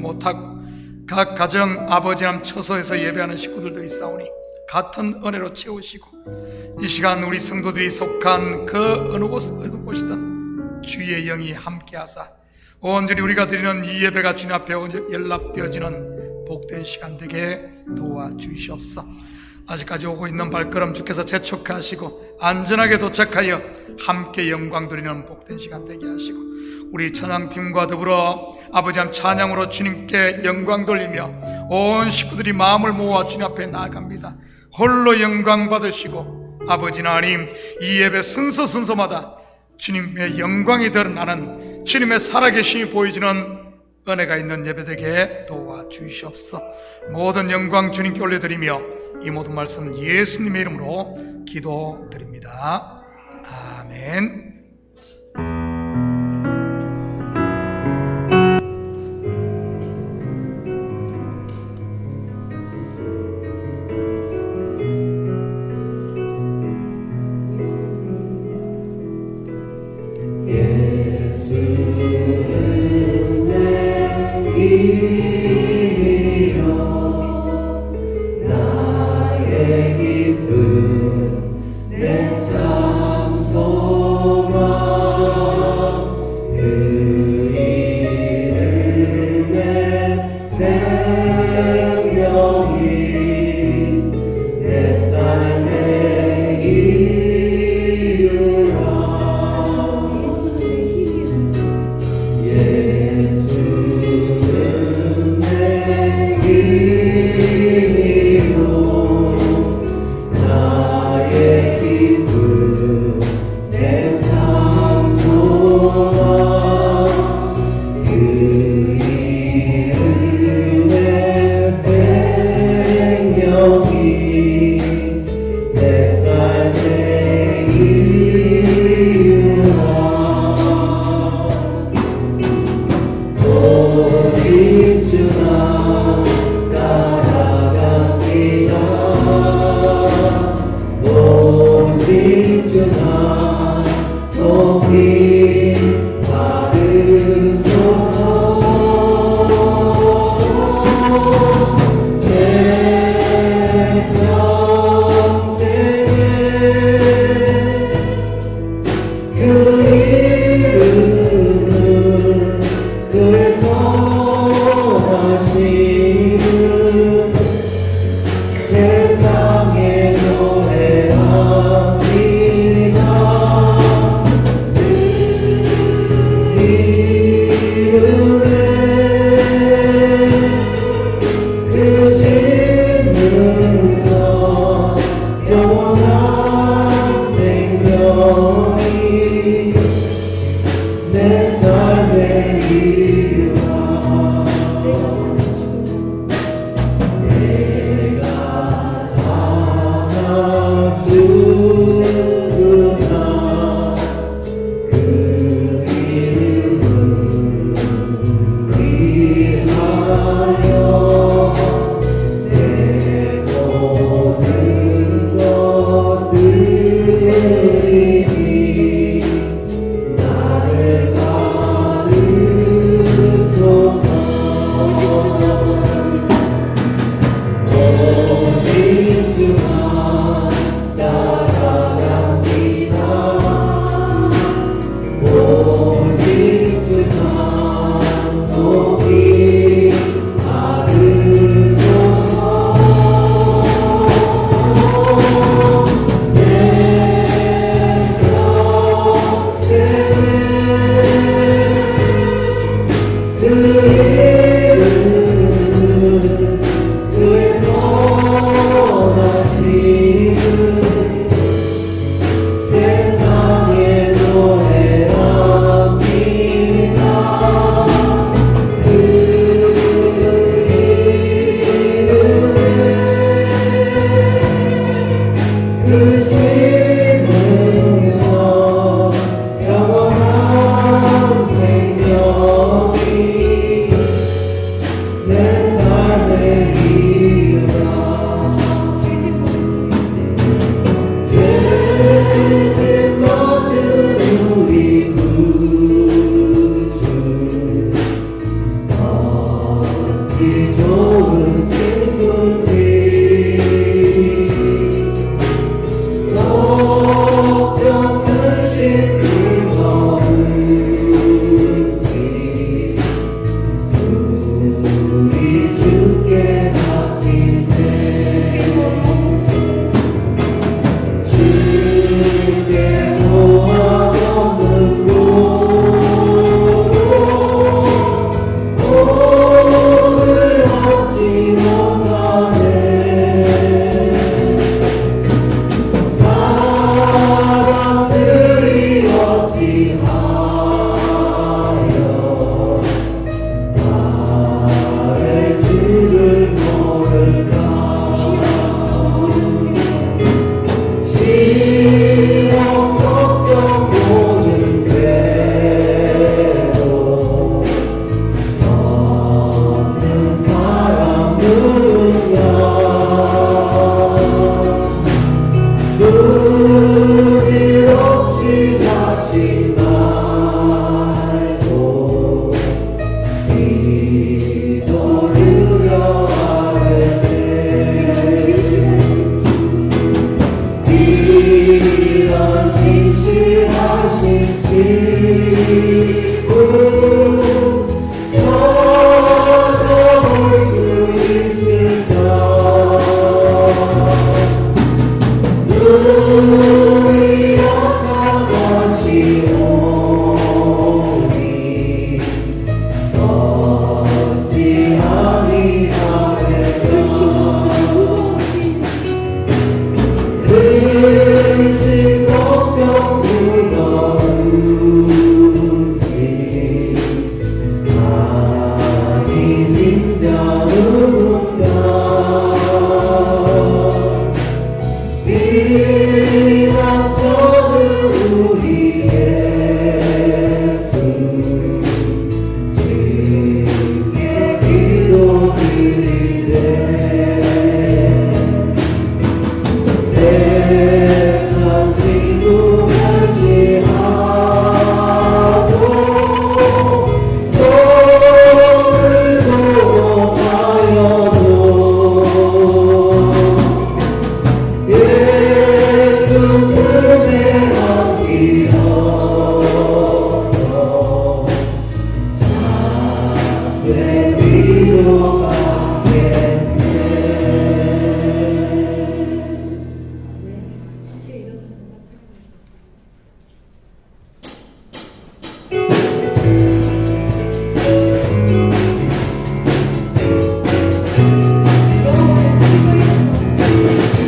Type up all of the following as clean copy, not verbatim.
못하고 각 가정 아버지남 처소에서 예배하는 식구들도 있사오니 같은 은혜로 채우시고 이 시간 우리 성도들이 속한 그 어느 곳이든 주의 영이 함께하사 온전히 우리가 드리는 이 예배가 주님 앞에 연락되어지는 복된 시간 되게 도와주시옵소서. 아직까지 오고 있는 발걸음 주께서 재촉하시고 안전하게 도착하여 함께 영광 드리는 복된 시간 되게 하시고 우리 찬양팀과 더불어 아버지 한 찬양으로 주님께 영광 돌리며 온 식구들이 마음을 모아 주님 앞에 나아갑니다. 홀로 영광 받으시고 아버지 하나님, 이 예배 순서마다 주님의 영광이 드러나는 주님의 살아계심이 보여지는 은혜가 있는 예배 되게 도와주시옵소서. 모든 영광 주님께 올려드리며 이 모든 말씀 예수님의 이름으로 기도드립니다. 아멘. 그 이름을 그에서 다시 좋은 친구지 걱정 근심 불거 없지 우리 주께 맡기세 주께 모아놓는 곳 오늘 어찌 못가네 사람들이 어찌하여 나를 줄을 모를까 시험 걱정 모든 괴로 없는 사람 누구냐 눈질 없이 다시 말고 기도드려 아뢰세 이런 진실하신 친구 찾아볼 수 있을까 눈이 약한 것이 오니 어찌 아니하겠나 근심 걱정 불거운지 아니 진짜 누군가 이랑저랑 우리 예수 주께 기도드리세 세상 친구 멸시하고 너를 소원하여도 예수 품에 안기어서 자괴 위로하겠네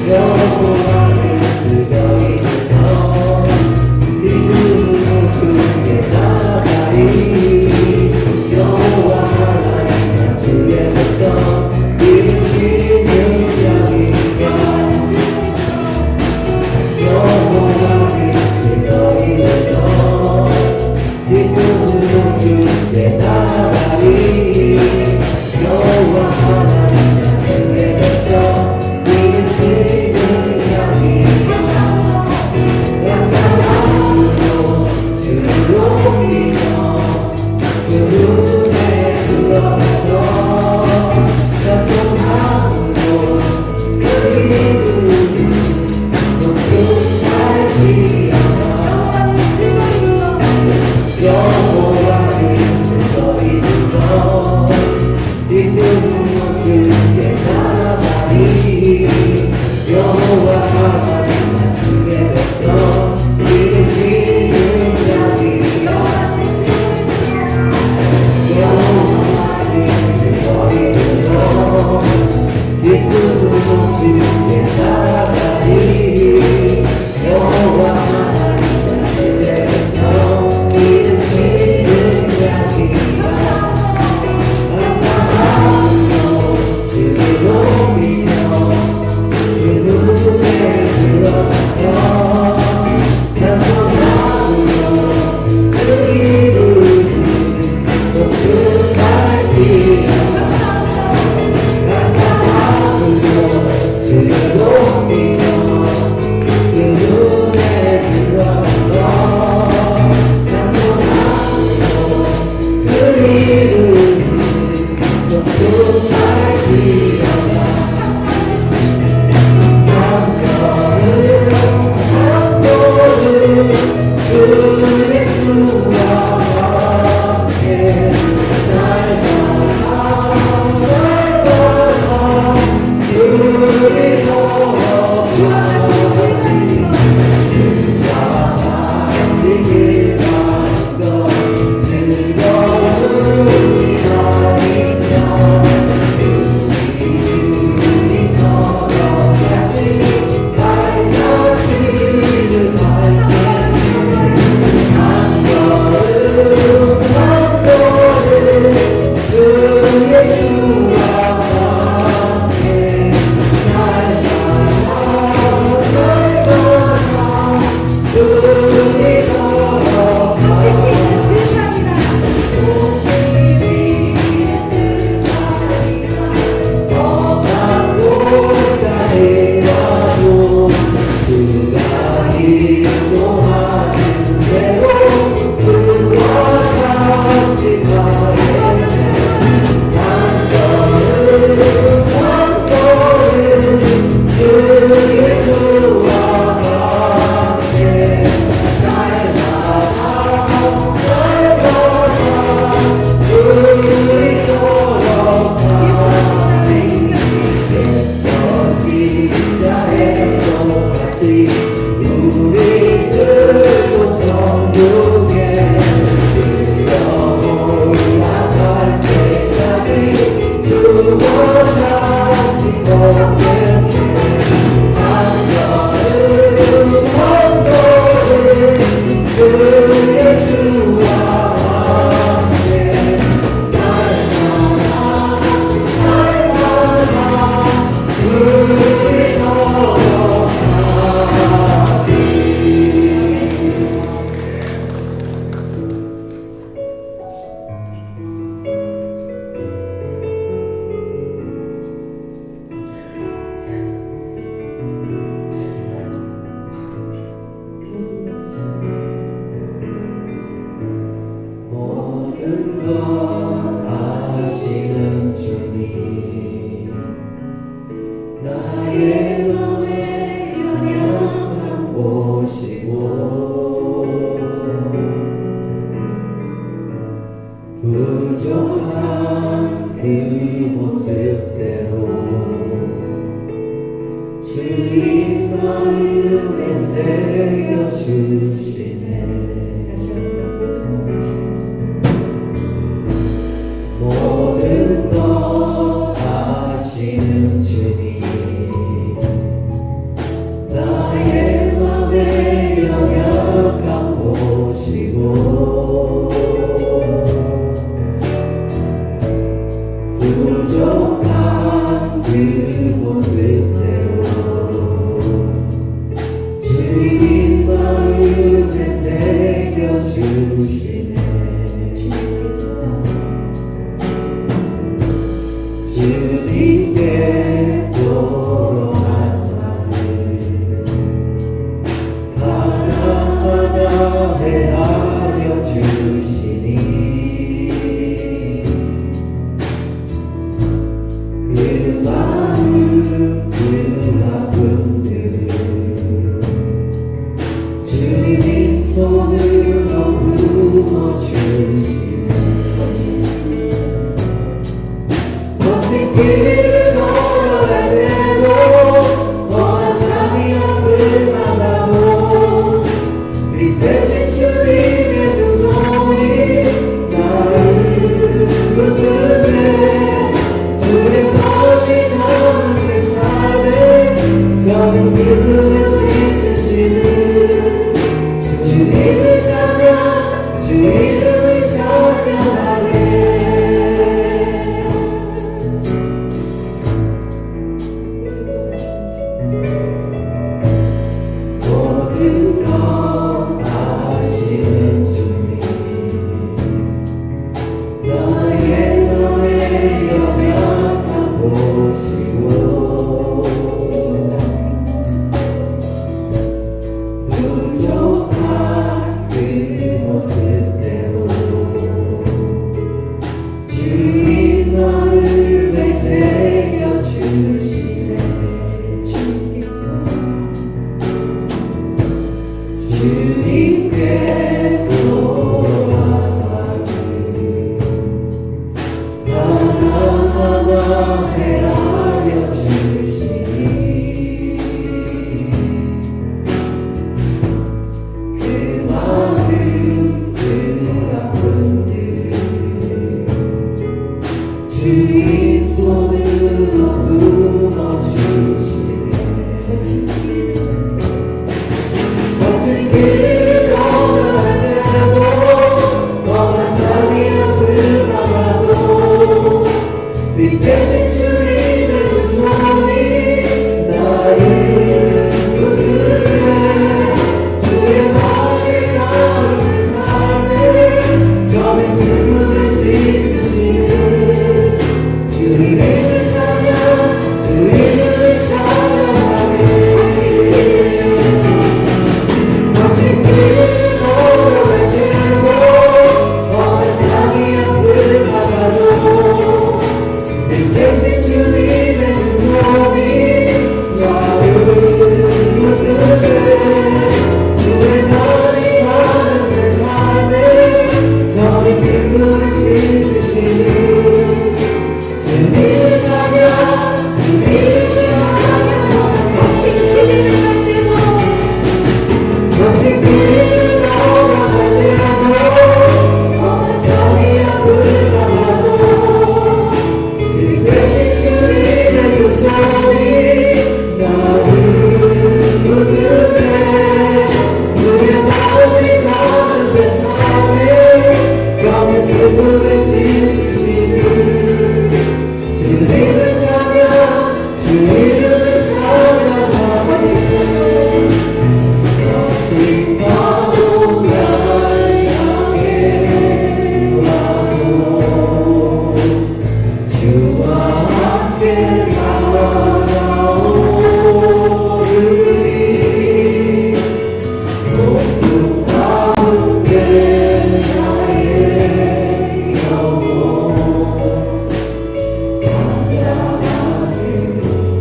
여호와의 그경이 되어 믿음으로 주께 나가리 여호와 하나님 주의 백성 부족한 그 모습대로 주님 마음에 새겨주시네. 모든 것 아시는 주님, 나의 맘에 연약함 보시고 부족한 그 모습대로 주님 마음에 새겨주시네. 주님께 돌아간 나를 하나하나 헤아려 주시니 그 마음 그 아픔들 주님 손으로 부어주시네. 거친 길을 걸어갈 때도 원한 삶이 앞을 막아도 우리 대신 주님의 두 손이 나를 붙드네. 주의 거짓 없는 내 삶에 적은 슬픔을 씻으시는 주 이름을 찬양, 주 이름을 찬양하네. 손으로 품어주시네 멋진 길을 걸어가도 뻔한 산이 앞을 막아도 빛대신 주님의 그 손이 나를 붙들네 주의 말을 나누는 삶을 점에 슬픔을 씻으시는 주 이름을 찬양 주 이름을 찬양하네 멋진 길을 걸어갈 때도 뻔한 산이 앞을 막아도 빛대신 주님의 그 손이 나를 붙들네 주의 말이 가는 내 삶에 저린 슬픔을 씻으시는 주님을 찬양 주님을 찬양 거친 길을 갈 때도 멋진 길을 걸어갈 때도 뻔한 산이 앞을 막아도 빛대신 주님의 그 손이 나를 붙들네 주의 마음이 가는 내 삶에 점의 슬픔을 씻으시는 주님을 찬양 주 이름을 찬양하고 멋진 마음 날 향해 와도 주와 함께 나아오르니 높은 가운데 나의 영혼 잠잠하게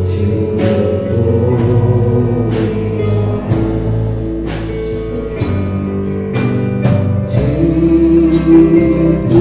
주를 보리라 주 품에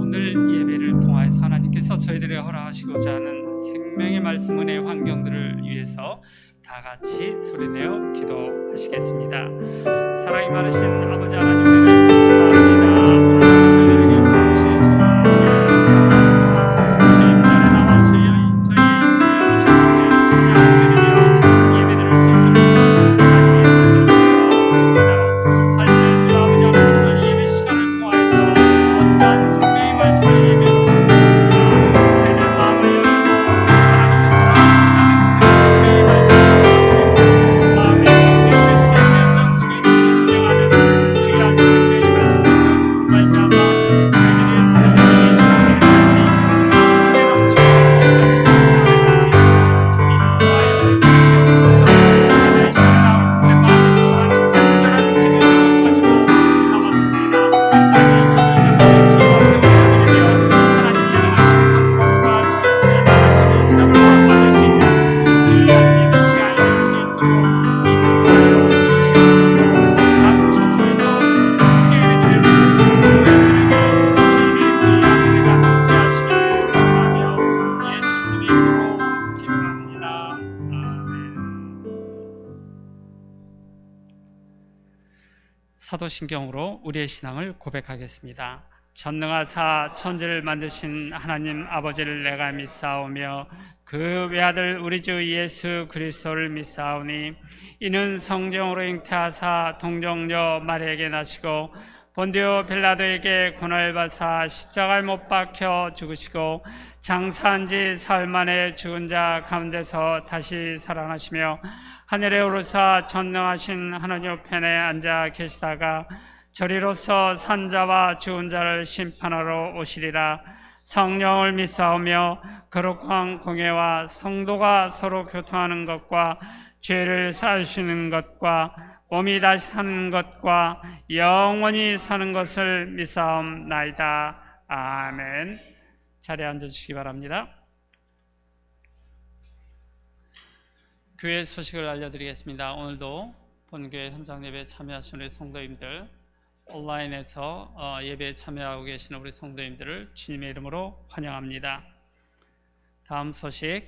오늘 예배를 통하여서 하나님께서 저희들에게 허락하시고자 하는 생명의 말씀 은혜의 환경들을 위해서 다 같이 소리내어 기도하시겠습니다. 사랑이 많으신 아버지 하나님, 감사합니다. 저희에게 부르신 좋은 주님 전에 나와 저희의 주님을 찬양드리며 예배드릴 수 있도록 할렐루야. 아버지 하나님, 오늘 예배 시간을 통하여서 어떠한 생명의 말씀을 예배해 주셨습니까? 저희들 마음을 열고 하나님께서 사랑하시는 그 생명의 말씀을 마음의 성경에서 현장 속에 지켜주려하는 귀한 생명의 말씀을 되어주고 말미암아 저희들의 삶의 시간을 은혜 넘치는 인도하여 주시옵소서. 저희의 시간 나올 때 마음에서 간절한 기도를 가지고 나왔습니다. 하나님 지원을 드리며 하나님의 하시는 방법과 저희의 나라의 응답을 받을 수 있는 귀한 예배 시간이 될 수 있도록 인도하여 주시옵소서. 각 처소에서 함께 예배드리는 모든 성도님들에게 주님의 귀한 은혜가 함께 하시기를 바라며 예수님의 이름으로 기도합니다. 아멘. 사도신경으로 우리의 신앙을 고백하겠습니다. 전능하사 천지를 만드신 하나님 아버지를 내가 믿사오며 그 외아들 우리 주 예수 그리스도를 믿사오니 이는 성령으로 잉태하사 동정녀 마리아에게 나시고 본디오 빌라도에게 고난을 받사 십자가에 못 박혀 죽으시고 장사한 지 사흘 만에 죽은 자 가운데서 다시 살아나시며 하늘에 오르사 전능하신 하나님 우편에 앉아 계시다가 저리로서 산자와 죽은 자를 심판하러 오시리라. 성령을 믿사오며 거룩한 공예와 성도가 서로 교통하는 것과 죄를 사하시는 것과 몸이 다시 사는 것과 영원히 사는 것을 믿사옵나이다. 아멘. 자리에 앉아주시기 바랍니다. 교회 소식을 알려드리겠습니다. 오늘도 본교회 현장 예배에 참여하신 우리 성도님들, 온라인에서 예배에 참여하고 계시는 우리 성도님들을 주님의 이름으로 환영합니다. 다음 소식,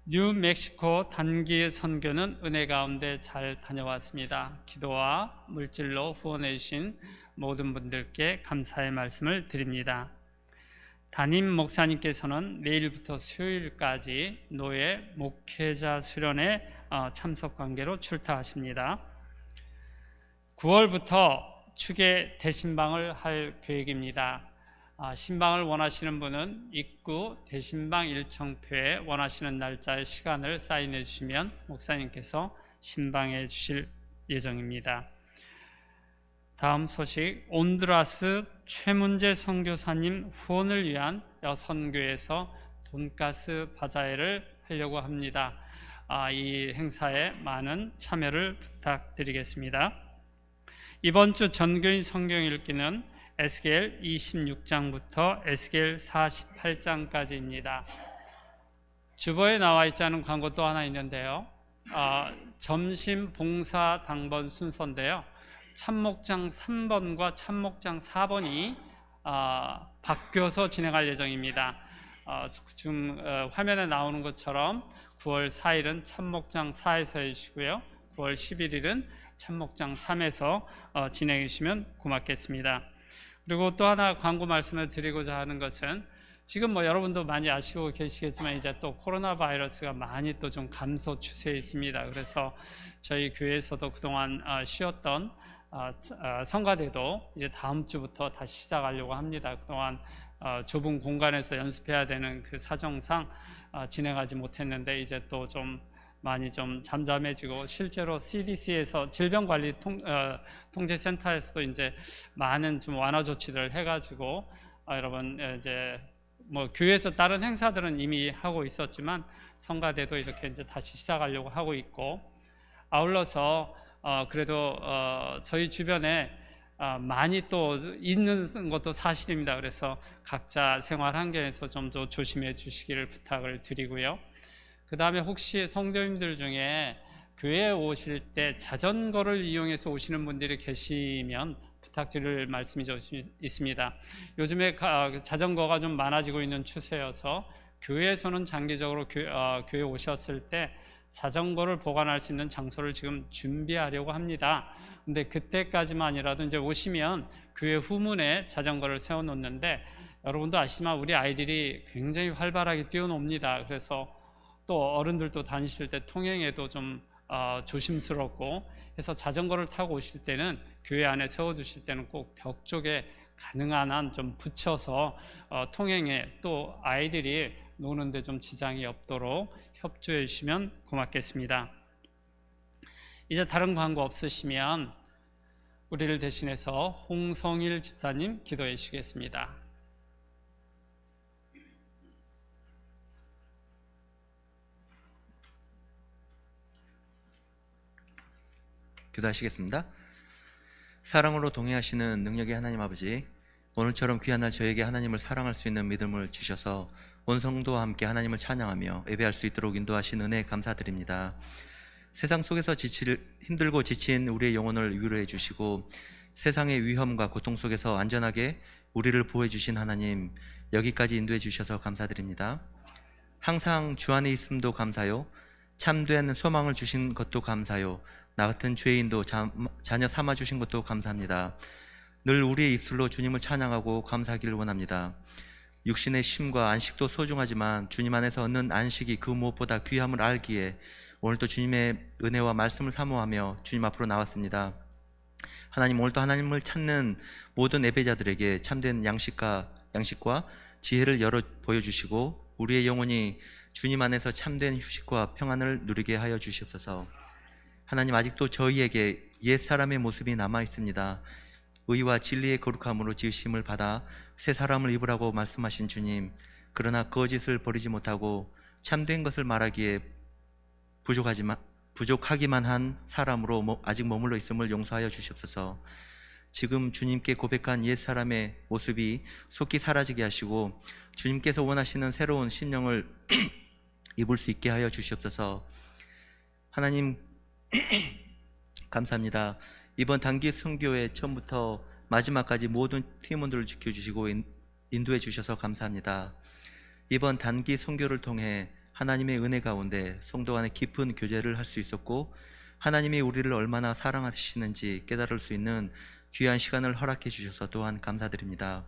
뉴멕시코 단기 선교는 은혜 가운데 잘 다녀왔습니다. 기도와 물질로 후원해 주신 모든 분들께 감사의 말씀을 드립니다. 담임 목사님께서는 내일부터 수요일까지 노예 목회자 수련회 참석 관계로 출타하십니다. 9월부터 축의 대신방을 할 계획입니다. 신방을 원하시는 분은 입구 대신방 일정표에 원하시는 날짜의 시간을 사인해 주시면 목사님께서 신방해 주실 예정입니다. 다음 소식, 온두라스 최문재 선교사님 후원을 위한 여선교에서 돈가스 바자회를 하려고 합니다. 이 행사에 많은 참여를 부탁드리겠습니다. 이번 주 전교인 성경 읽기는 에스겔 26장부터 에스겔 48장까지입니다. 주보에 나와 있지 않은 광고 또 하나 있는데요. 점심 봉사 당번 순서인데요. 참목장 3번과 참목장 4번이 바뀌어서 진행할 예정입니다. 지금 화면에 나오는 것처럼 9월 4일은 참목장 4에서 해주시고요. 9월 11일은 참목장 3에서 진행해 주시면 고맙겠습니다. 그리고 또 하나 광고 말씀을 드리고자 하는 것은 지금 여러분도 많이 아시고 계시겠지만 이제 또 코로나 바이러스가 많이 또 좀 감소 추세에 있습니다. 그래서 저희 교회에서도 그동안 쉬었던 성가대도 이제 다음 주부터 다시 시작하려고 합니다. 그동안 좁은 공간에서 연습해야 되는 그 사정상 진행하지 못했는데 이제 또 좀 많이 좀 잠잠해지고 실제로 CDC에서 질병관리통제센터에서도 이제 많은 좀 완화 조치들을 해가지고 여러분 이제 교회에서 다른 행사들은 이미 하고 있었지만 성가대도 이렇게 이제 다시 시작하려고 하고 있고 아울러서 그래도 저희 주변에 많이 또 있는 것도 사실입니다. 그래서 각자 생활 환경에서 좀 더 조심해 주시기를 부탁을 드리고요. 그 다음에 혹시 성도님들 중에 교회에 오실 때 자전거를 이용해서 오시는 분들이 계시면 부탁드릴 말씀이 좀 있습니다. 요즘에 자전거가 좀 많아지고 있는 추세여서 교회에서는 장기적으로 교회 오셨을 때 자전거를 보관할 수 있는 장소를 지금 준비하려고 합니다. 근데 그때까지만이라도 이제 오시면 교회 후문에 자전거를 세워놓는데, 여러분도 아시지만 우리 아이들이 굉장히 활발하게 뛰어놉니다. 그래서 또 어른들도 다니실 때 통행에도 좀 조심스럽고 해서 자전거를 타고 오실 때는 교회 안에 세워두실 때는 꼭 벽 쪽에 가능한 한 좀 붙여서 통행에 또 아이들이 노는데 좀 지장이 없도록 협조해 주시면 고맙겠습니다. 이제 다른 광고 없으시면 우리를 대신해서 홍성일 집사님 기도해 주시겠습니다. 기도하시겠습니다. 사랑으로 동행하시는 능력의 하나님 아버지, 오늘처럼 귀한 날 저에게 하나님을 사랑할 수 있는 믿음을 주셔서 온 성도와 함께 하나님을 찬양하며 예배할 수 있도록 인도하신 은혜에 감사드립니다. 세상 속에서 힘들고 지친 우리의 영혼을 위로해 주시고 세상의 위험과 고통 속에서 안전하게 우리를 보호해 주신 하나님, 여기까지 인도해 주셔서 감사드립니다. 항상 주 안에 있음도 감사요, 참된 소망을 주신 것도 감사요, 나 같은 죄인도 자녀 삼아 주신 것도 감사합니다. 늘 우리의 입술로 주님을 찬양하고 감사하기를 원합니다. 육신의 쉼과 안식도 소중하지만 주님 안에서 얻는 안식이 그 무엇보다 귀함을 알기에 오늘도 주님의 은혜와 말씀을 사모하며 주님 앞으로 나왔습니다. 하나님, 오늘도 하나님을 찾는 모든 예배자들에게 참된 양식과 지혜를 열어 보여주시고 우리의 영혼이 주님 안에서 참된 휴식과 평안을 누리게 하여 주시옵소서. 하나님, 아직도 저희에게 옛사람의 모습이 남아 있습니다. 의와 진리의 거룩함으로 지으심을 받아 새 사람을 입으라고 말씀하신 주님, 그러나 거짓을 버리지 못하고 참된 것을 말하기에 부족하기만 한 사람으로 아직 머물러 있음을 용서하여 주시옵소서. 지금 주님께 고백한 옛사람의 모습이 속히 사라지게 하시고 주님께서 원하시는 새로운 심령을 입을 수 있게 하여 주시옵소서. 하나님, 감사합니다. 이번 단기 선교회 처음부터 마지막까지 모든 팀원들을 지켜주시고 인도해 주셔서 감사합니다. 이번 단기 선교를 통해 하나님의 은혜 가운데 성도 간의 깊은 교제를 할 수 있었고 하나님이 우리를 얼마나 사랑하시는지 깨달을 수 있는 귀한 시간을 허락해 주셔서 또한 감사드립니다.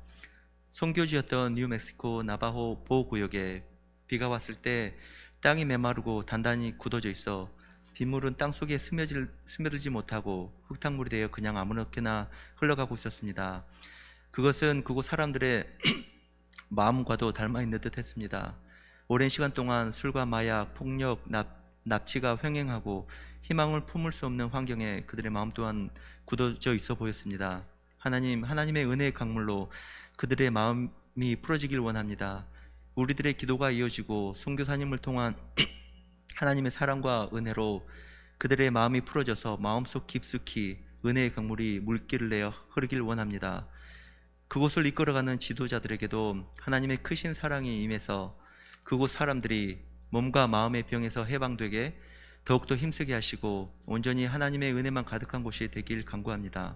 선교지였던 뉴멕시코 나바호 보호구역에 비가 왔을 때 땅이 메마르고 단단히 굳어져 있어 빗물은 땅속에 스며들지 못하고 흙탕물이 되어 그냥 아무렇게나 흘러가고 있었습니다. 그것은 그곳 사람들의 마음과도 닮아있는 듯 했습니다. 오랜 시간 동안 술과 마약, 폭력, 납치가 횡행하고 희망을 품을 수 없는 환경에 그들의 마음 또한 굳어져 있어 보였습니다. 하나님의 은혜의 강물로 그들의 마음이 풀어지길 원합니다. 우리들의 기도가 이어지고 선교사님을 통한 하나님의 사랑과 은혜로 그들의 마음이 풀어져서 마음속 깊숙이 은혜의 강물이 물길을 내어 흐르길 원합니다. 그곳을 이끌어가는 지도자들에게도 하나님의 크신 사랑이 임해서 그곳 사람들이 몸과 마음의 병에서 해방되게 더욱더 힘쓰게 하시고 온전히 하나님의 은혜만 가득한 곳이 되길 간구합니다.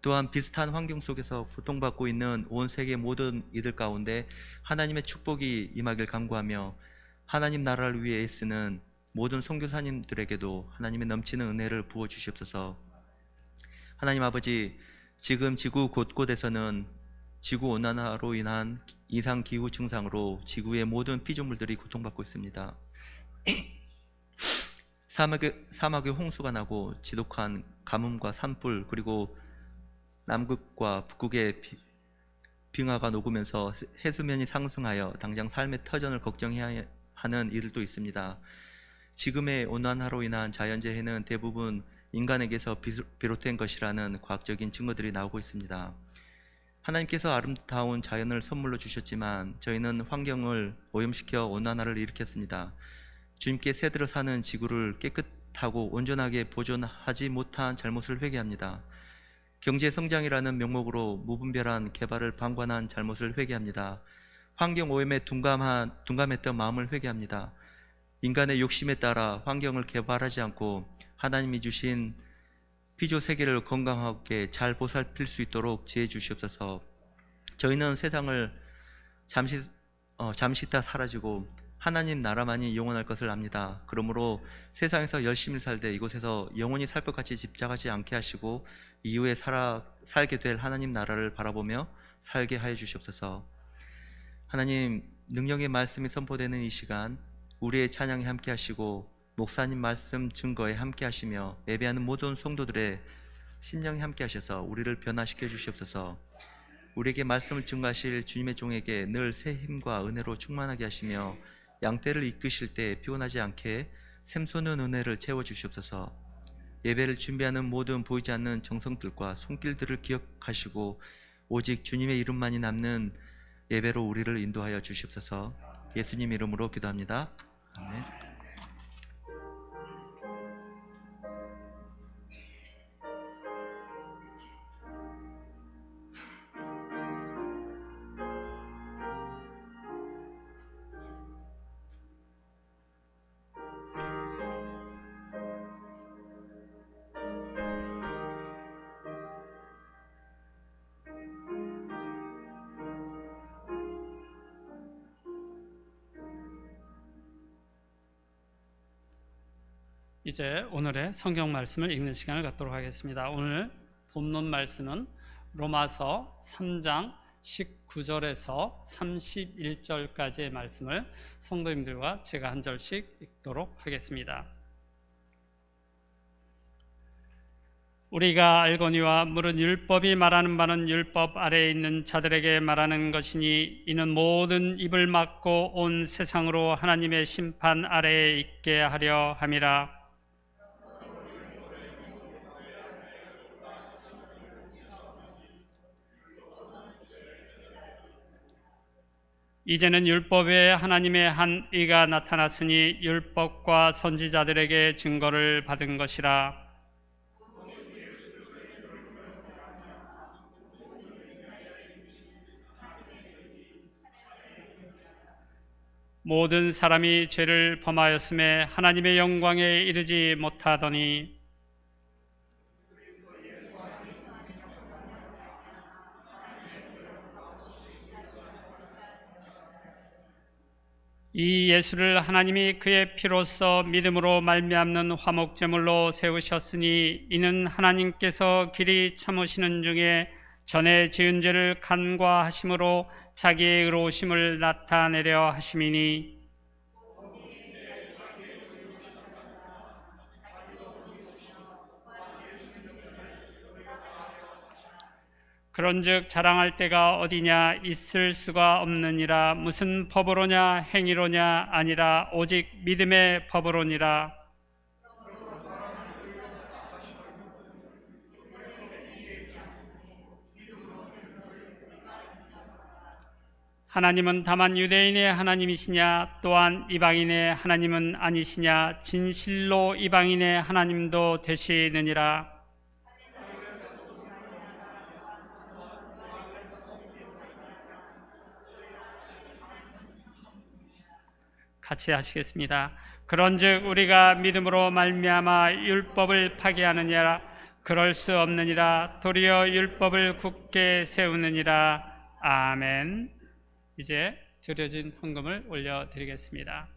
또한 비슷한 환경 속에서 고통받고 있는 온 세계 모든 이들 가운데 하나님의 축복이 임하길 간구하며 하나님 나라를 위해 애쓰는 모든 선교사님들에게도 하나님의 넘치는 은혜를 부어 주시옵소서. 하나님 아버지, 지금 지구 곳곳에서는 지구온난화로 인한 이상기후 증상으로 지구의 모든 피조물들이 고통받고 있습니다. 사막에 홍수가 나고 지독한 가뭄과 산불, 그리고 남극과 북극의 빙하가 녹으면서 해수면이 상승하여 당장 삶의 터전을 걱정해야 하는 이들도 있습니다. 지금의 온난화로 인한 자연재해는 대부분 인간에게서 비롯된 것이라는 과학적인 증거들이 나오고 있습니다. 하나님께서 아름다운 자연을 선물로 주셨지만 저희는 환경을 오염시켜 온난화를 일으켰습니다. 주님께 새들어 사는 지구를 깨끗하고 온전하게 보존하지 못한 잘못을 회개합니다. 경제성장이라는 명목으로 무분별한 개발을 방관한 잘못을 회개합니다. 환경 오염에 둔감했던 마음을 회개합니다. 인간의 욕심에 따라 환경을 개발하지 않고 하나님이 주신 피조 세계를 건강하게 잘 보살필 수 있도록 지혜 주시옵소서. 저희는 세상을 잠시 있다 사라지고 하나님 나라만이 영원할 것을 압니다. 그러므로 세상에서 열심히 살되 이곳에서 영원히 살 것 같이 집착하지 않게 하시고 이후에 살게 될 하나님 나라를 바라보며 살게 하여 주시옵소서. 하나님, 능력의 말씀이 선포되는 이 시간 우리의 찬양에 함께 하시고 목사님 말씀 증거에 함께 하시며 예배하는 모든 성도들의 심령에 함께 하셔서 우리를 변화시켜 주시옵소서. 우리에게 말씀을 증거하실 주님의 종에게 늘 새 힘과 은혜로 충만하게 하시며 양떼를 이끄실 때 피곤하지 않게 샘솟는 은혜를 채워 주시옵소서. 예배를 준비하는 모든 보이지 않는 정성들과 손길들을 기억하시고 오직 주님의 이름만이 남는 예배로 우리를 인도하여 주시옵소서. 예수님 이름으로 기도합니다. 아멘. 이제 오늘의 성경 말씀을 읽는 시간을 갖도록 하겠습니다. 오늘 본문 말씀은 로마서 3장 19절에서 31절까지의 말씀을 성도님들과 제가 한 절씩 읽도록 하겠습니다. 우리가 알거니와 물은 율법이 말하는 바는 율법 아래에 있는 자들에게 말하는 것이니 이는 모든 입을 막고 온 세상으로 하나님의 심판 아래에 있게 하려 함이라. 이제는 율법 외에 하나님의 한 의가 나타났으니 율법과 선지자들에게 증거를 받은 것이라. 모든 사람이 죄를 범하였음에 하나님의 영광에 이르지 못하더니 이 예수를 하나님이 그의 피로써 믿음으로 말미암는 화목제물로 세우셨으니 이는 하나님께서 길이 참으시는 중에 전에 지은 죄를 간과하심으로 자기의 의로우심을 나타내려 하심이니 그런즉 자랑할 때가 어디냐 있을 수가 없느니라. 무슨 법으로냐 행위로냐 아니라 오직 믿음의 법으로니라. 하나님은 다만 유대인의 하나님이시냐 또한 이방인의 하나님은 아니시냐. 진실로 이방인의 하나님도 되시느니라. 같이 하시겠습니다. 그런즉 우리가 믿음으로 말미암아 율법을 파기하느니라. 그럴 수 없느니라. 도리어 율법을 굳게 세우느니라. 아멘. 이제 드려진 헌금을 올려드리겠습니다.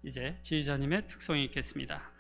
이제 지휘자님의 특송이 있겠습니다.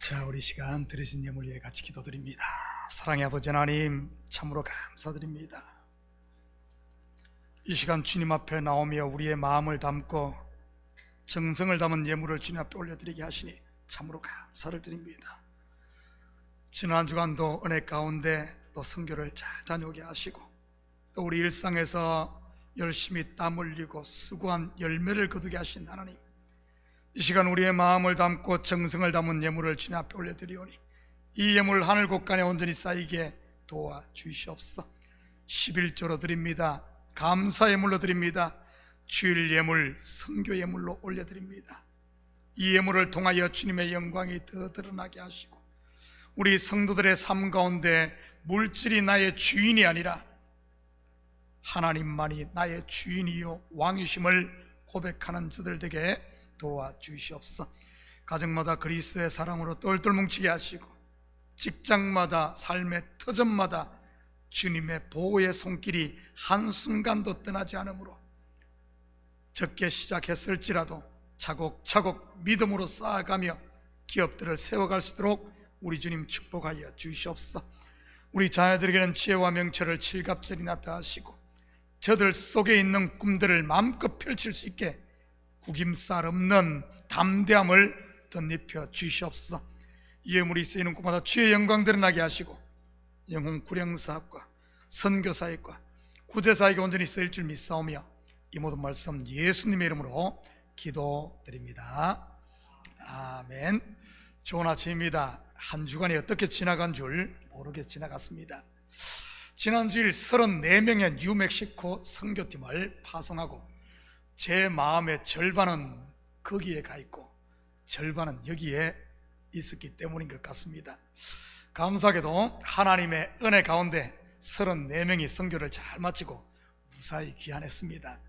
자, 우리 시간 들으신 예물 위해 같이 기도드립니다. 사랑의 아버지 하나님, 참으로 감사드립니다. 이 시간 주님 앞에 나오며 우리의 마음을 담고 정성을 담은 예물을 주님 앞에 올려드리게 하시니 참으로 감사를 드립니다. 지난 한 주간도 은혜 가운데 또 선교를 잘 다녀오게 하시고 또 우리 일상에서 열심히 땀 흘리고 수고한 열매를 거두게 하신 하나님, 이 시간 우리의 마음을 담고 정성을 담은 예물을 주님 앞에 올려드리오니 이 예물 하늘 곳간에 온전히 쌓이게 도와주시옵소서. 11조로 드립니다. 감사 예물로 드립니다. 주일 예물, 선교 예물로 올려드립니다. 이 예물을 통하여 주님의 영광이 더 드러나게 하시고 우리 성도들의 삶 가운데 물질이 나의 주인이 아니라 하나님만이 나의 주인이요 왕이심을 고백하는 저들 되게 도와주시옵소서. 가정마다 그리스도의 사랑으로 똘똘 뭉치게 하시고 직장마다 삶의 터전마다 주님의 보호의 손길이 한순간도 떠나지 않으므로 적게 시작했을지라도 차곡차곡 믿음으로 쌓아가며 기업들을 세워갈 수 있도록 우리 주님 축복하여 주시옵소서. 우리 자녀들에게는 지혜와 명철을 칠갑절이 나타하시고 저들 속에 있는 꿈들을 마음껏 펼칠 수 있게 구김살 없는 담대함을 덧입혀 주시옵소서. 이에 우리 쓰이는 꿈마다 주의 영광 드러나게 하시고 영혼 구령사업과 선교사역과 구제사역에 온전히 쓰일 줄 믿사오며 이 모든 말씀 예수님의 이름으로 기도드립니다. 아멘. 좋은 아침입니다. 한 주간이 어떻게 지나간 줄 모르게 지나갔습니다. 지난 주일 34명의 뉴멕시코 선교팀을 파송하고 제 마음의 절반은 거기에 가 있고 절반은 여기에 있었기 때문인 것 같습니다. 감사하게도 하나님의 은혜 가운데 34명이 선교를 잘 마치고 무사히 귀환했습니다.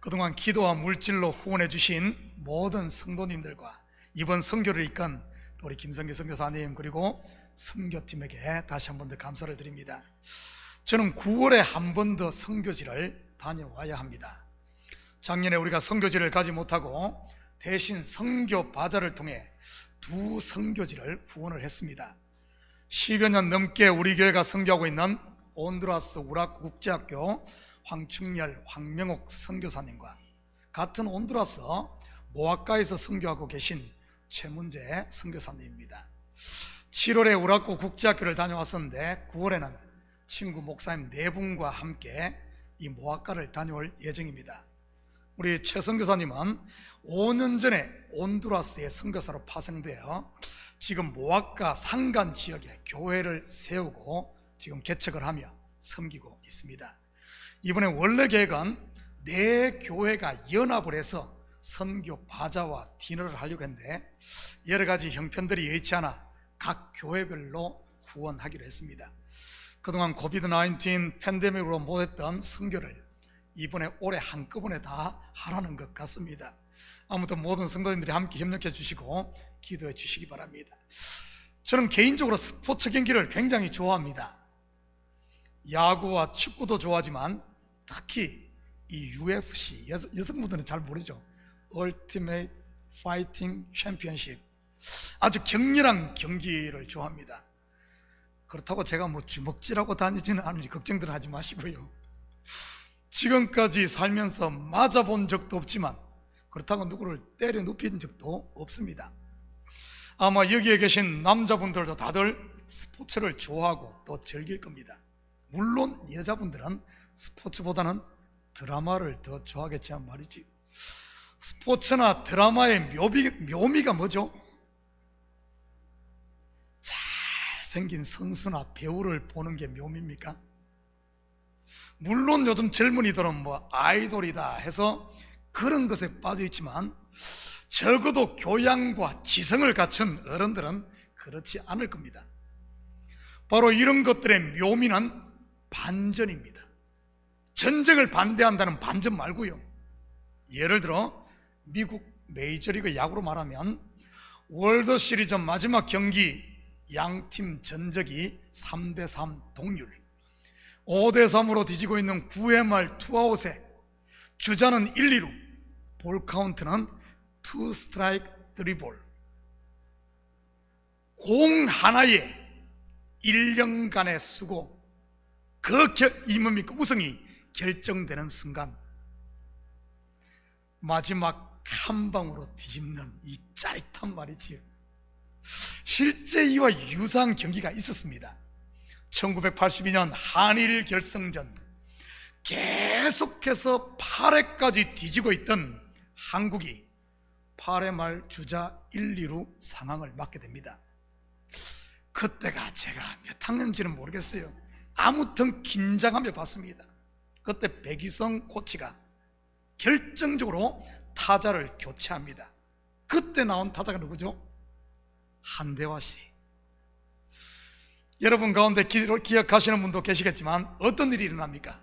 그동안 기도와 물질로 후원해 주신 모든 성도님들과 이번 선교를 이끈 우리 김성기 선교사님 그리고 선교팀에게 다시 한 번 더 감사를 드립니다. 저는 9월에 한 번 더 선교지를 다녀와야 합니다. 작년에 우리가 선교지를 가지 못하고 대신 선교 바자를 통해 2 선교지를 후원을 했습니다. 10여 년 넘게 우리 교회가 선교하고 있는 온두라스 우락 국제학교 황충렬 황명옥 선교사님과 같은 온두라스 모아카에서 선교하고 계신 최문재 선교사님입니다. 7월에 우라코 국제학교를 다녀왔었는데 9월에는 친구 목사님 4분과 함께 이 모아카를 다녀올 예정입니다. 우리 최 선교사님은 5년 전에 온두라스의 선교사로 파송되어 지금 모아카 산간 지역에 교회를 세우고 지금 개척을 하며 섬기고 있습니다. 이번에 원래 계획은 4교회가 연합을 해서 선교 바자와 디너를 하려고 했는데 여러 가지 형편들이 여의치 않아 각 교회별로 후원하기로 했습니다. 그동안 코비드-19 팬데믹으로 못했던 선교를 이번에 올해 한꺼번에 다 하라는 것 같습니다. 아무튼 모든 성도님들이 함께 협력해 주시고 기도해 주시기 바랍니다. 저는 개인적으로 스포츠 경기를 굉장히 좋아합니다. 야구와 축구도 좋아하지만 특히 이 UFC, 여성분들은 잘 모르죠. Ultimate Fighting Championship, 아주 격렬한 경기를 좋아합니다. 그렇다고 제가 뭐 주먹질하고 다니지는 않으니 걱정들 하지 마시고요. 지금까지 살면서 맞아본 적도 없지만 그렇다고 누구를 때려 눕힌 적도 없습니다. 아마 여기에 계신 남자분들도 다들 스포츠를 좋아하고 또 즐길 겁니다. 물론 여자분들은 스포츠보다는 드라마를 더 좋아하겠지만 말이지, 스포츠나 드라마의 묘미가 뭐죠? 잘생긴 선수나 배우를 보는 게 묘미입니까? 물론 요즘 젊은이들은 뭐 아이돌이다 해서 그런 것에 빠져 있지만 적어도 교양과 지성을 갖춘 어른들은 그렇지 않을 겁니다. 바로 이런 것들의 묘미는 반전입니다. 전쟁을 반대한다는 반전 말고요. 예를 들어 미국 메이저리그 야구로 말하면 월드시리즈 마지막 경기 양팀 전적이 3대3 동률, 5대3으로 뒤지고 있는 9회 말 투아웃에 주자는 1, 2루, 볼 카운트는 2 스트라이크 3볼, 공 하나에 1년간의 수고, 우승이 결정되는 순간 마지막 한 방으로 뒤집는 이 짜릿한 말이지요. 실제 이와 유사한 경기가 있었습니다. 1982년 한일 결승전, 계속해서 8회까지 뒤지고 있던 한국이 8회 말 주자 1, 2루 상황을 맞게 됩니다. 그때가 제가 몇 학년인지는 모르겠어요. 아무튼 긴장하며 봤습니다. 그때 백이성 코치가 결정적으로 타자를 교체합니다. 그때 나온 타자가 누구죠? 한대화 씨. 여러분 가운데 기억하시는 분도 계시겠지만 어떤 일이 일어납니까?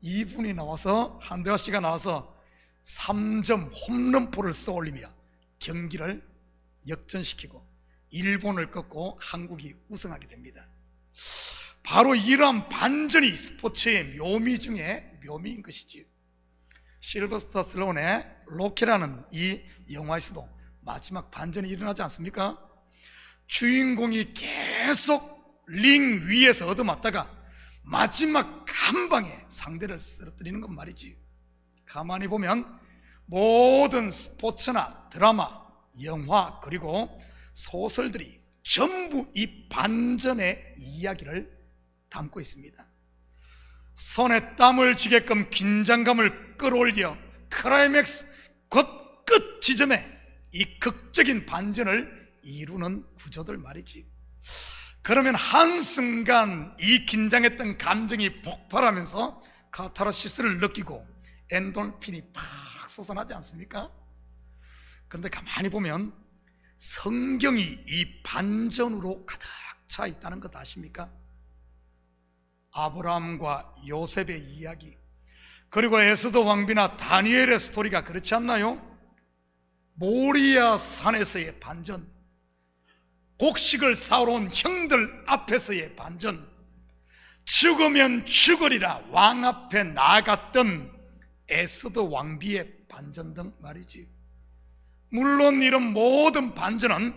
이분이 나와서, 한대화 씨가 나와서 3점 홈런포를 쏘올리며 경기를 역전시키고 일본을 꺾고 한국이 우승하게 됩니다. 바로 이러한 반전이 스포츠의 묘미 중에 묘미인 것이지요. 실버스타 슬론의 로키라는 이 영화에서도 마지막 반전이 일어나지 않습니까? 주인공이 계속 링 위에서 얻어맞다가 마지막 한 방에 상대를 쓰러뜨리는 건 말이지. 가만히 보면 모든 스포츠나 드라마, 영화 그리고 소설들이 전부 이 반전의 이야기를 담고 있습니다. 손에 땀을 쥐게끔 긴장감을 끌어올려 클라이맥스 곧 끝 지점에 이 극적인 반전을 이루는 구조들 말이지. 그러면 한순간 이 긴장했던 감정이 폭발하면서 카타르시스를 느끼고 엔돌핀이 팍 솟아나지 않습니까? 그런데 가만히 보면 성경이 이 반전으로 가득 차 있다는 것 아십니까? 아브라함과 요셉의 이야기, 그리고 에스더 왕비나 다니엘의 스토리가 그렇지 않나요? 모리아 산에서의 반전, 곡식을 사오러 온 형들 앞에서의 반전, 죽으면 죽으리라 왕 앞에 나아갔던 에스더 왕비의 반전 등 말이지. 물론 이런 모든 반전은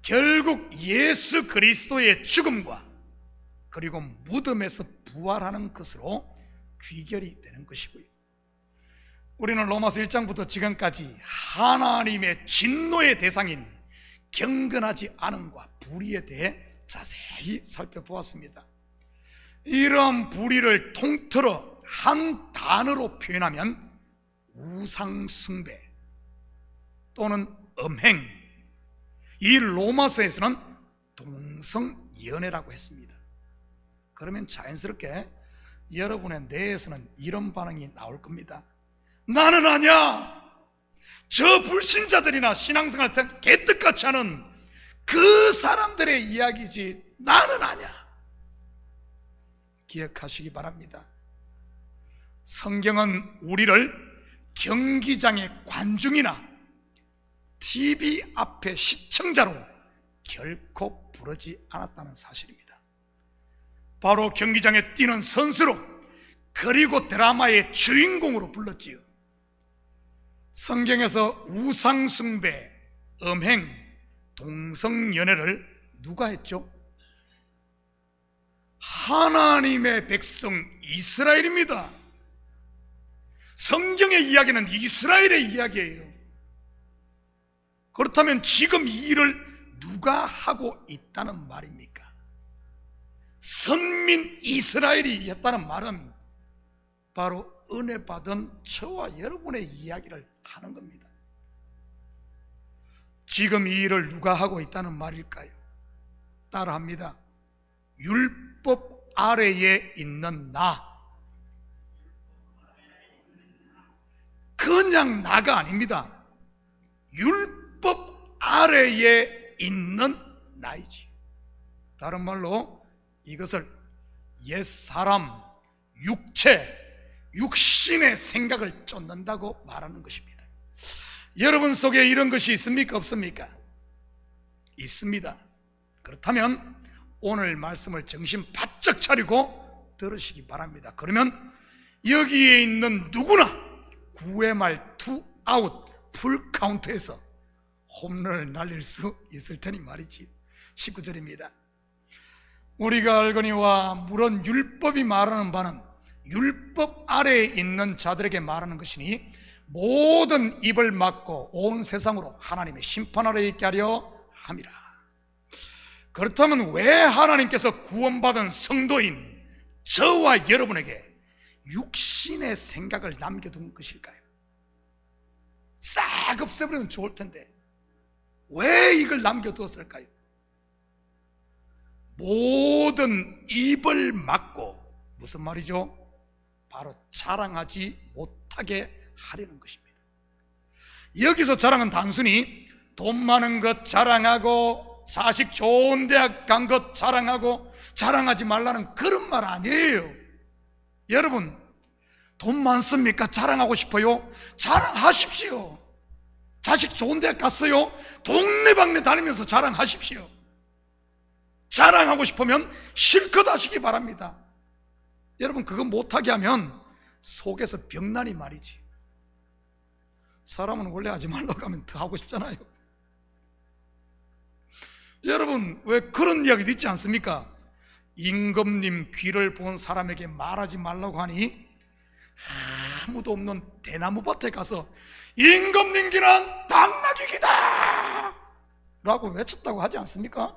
결국 예수 그리스도의 죽음과 그리고 무덤에서 부활하는 것으로 귀결이 되는 것이고요. 우리는 로마서 1장부터 지금까지 하나님의 진노의 대상인 경건하지 않음과 불의에 대해 자세히 살펴보았습니다. 이런 불의를 통틀어 한 단어로 표현하면 우상숭배 또는 음행, 이 로마서에서는 동성연애라고 했습니다. 그러면 자연스럽게 여러분의 뇌에서는 이런 반응이 나올 겁니다. 나는 아니야. 저 불신자들이나 신앙생활 개떡같이 하는 그 사람들의 이야기지 나는 아니야. 기억하시기 바랍니다. 성경은 우리를 경기장의 관중이나 TV 앞의 시청자로 결코 부르지 않았다는 사실입니다. 바로 경기장에 뛰는 선수로 그리고 드라마의 주인공으로 불렀지요. 성경에서 우상숭배, 음행, 동성연애를 누가 했죠? 하나님의 백성 이스라엘입니다. 성경의 이야기는 이스라엘의 이야기예요. 그렇다면 지금 이 일을 누가 하고 있다는 말입니까? 선민 이스라엘이 했다는 말은 바로 은혜 받은 저와 여러분의 이야기를 하는 겁니다. 지금 이 일을 누가 하고 있다는 말일까요? 따라합니다. 율법 아래에 있는 나. 그냥 나가 아닙니다. 율법 아래에 있는 나이지. 다른 말로 이것을 옛사람, 육체, 육신의 생각을 쫓는다고 말하는 것입니다. 여러분 속에 이런 것이 있습니까? 없습니까? 있습니다. 그렇다면 오늘 말씀을 정신 바짝 차리고 들으시기 바랍니다. 그러면 여기에 있는 누구나 9회 말 2아웃 풀카운트에서 홈런을 날릴 수 있을 테니 말이지. 19절입니다. 우리가 알거니와 물론 율법이 말하는 바는 율법 아래에 있는 자들에게 말하는 것이니 모든 입을 막고 온 세상으로 하나님의 심판 아래에 있게 하려 함이라. 그렇다면 왜 하나님께서 구원받은 성도인 저와 여러분에게 육신의 생각을 남겨둔 것일까요? 싹 없애버리면 좋을 텐데 왜 이걸 남겨두었을까요? 모든 입을 막고 무슨 말이죠? 바로 자랑하지 못하게 하려는 것입니다. 여기서 자랑은 단순히 돈 많은 것 자랑하고 자식 좋은 대학 간 것 자랑하고 자랑하지 말라는 그런 말 아니에요. 여러분 돈 많습니까? 자랑하고 싶어요? 자랑하십시오. 자식 좋은 대학 갔어요? 동네방네 다니면서 자랑하십시오. 자랑하고 싶으면 실컷 하시기 바랍니다. 여러분, 그거 못하게 하면 속에서 병나니 말이지. 사람은 원래 하지 말라고 하면 더 하고 싶잖아요. 여러분, 왜 그런 이야기도 있지 않습니까? 임금님 귀를 본 사람에게 말하지 말라고 하니 아무도 없는 대나무밭에 가서 임금님 귀는 당나귀 귀다! 라고 외쳤다고 하지 않습니까?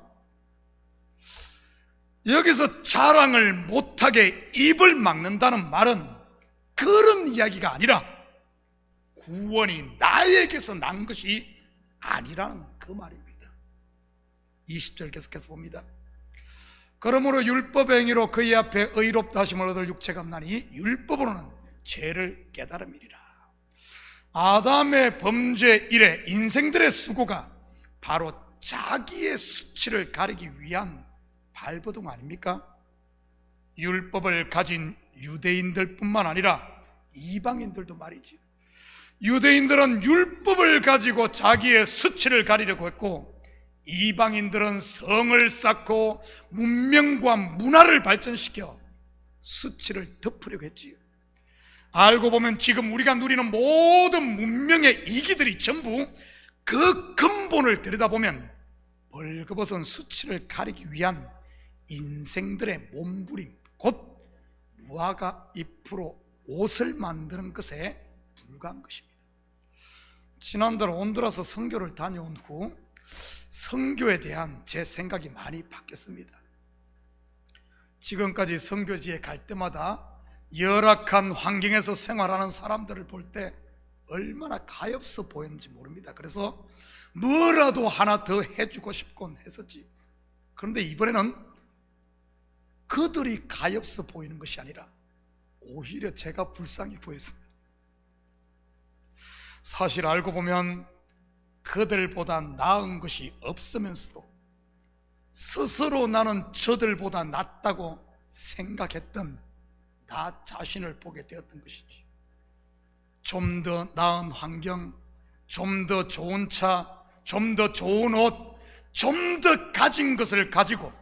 여기서 자랑을 못하게 입을 막는다는 말은 그런 이야기가 아니라 구원이 나에게서 난 것이 아니라는 그 말입니다. 20절 계속해서 봅니다. 그러므로 율법 행위로 그의 앞에 의롭다 하심을 얻을 육체가 없나니 율법으로는 죄를 깨달음이니라. 아담의 범죄 이래 인생들의 수고가 바로 자기의 수치를 가리기 위한 발버둥 아닙니까? 율법을 가진 유대인들 뿐만 아니라 이방인들도 말이지. 유대인들은 율법을 가지고 자기의 수치를 가리려고 했고, 이방인들은 성을 쌓고 문명과 문화를 발전시켜 수치를 덮으려고 했지요. 알고 보면 지금 우리가 누리는 모든 문명의 이기들이 전부 그 근본을 들여다보면 벌거벗은 수치를 가리기 위한 인생들의 몸부림, 곧 무화과 잎으로 옷을 만드는 것에 불과한 것입니다. 지난달 온두라스 선교를 다녀온 후 선교에 대한 제 생각이 많이 바뀌었습니다. 지금까지 선교지에 갈 때마다 열악한 환경에서 생활하는 사람들을 볼 때 얼마나 가엾어 보였는지 모릅니다. 그래서 뭐라도 하나 더 해주고 싶곤 했었지. 그런데 이번에는 그들이 가엾어 보이는 것이 아니라 오히려 제가 불쌍히 보였습니다. 사실 알고 보면 그들보다 나은 것이 없으면서도 스스로 나는 저들보다 낫다고 생각했던 나 자신을 보게 되었던 것이지. 좀 더 나은 환경, 좀 더 좋은 차, 좀 더 좋은 옷, 좀 더 가진 것을 가지고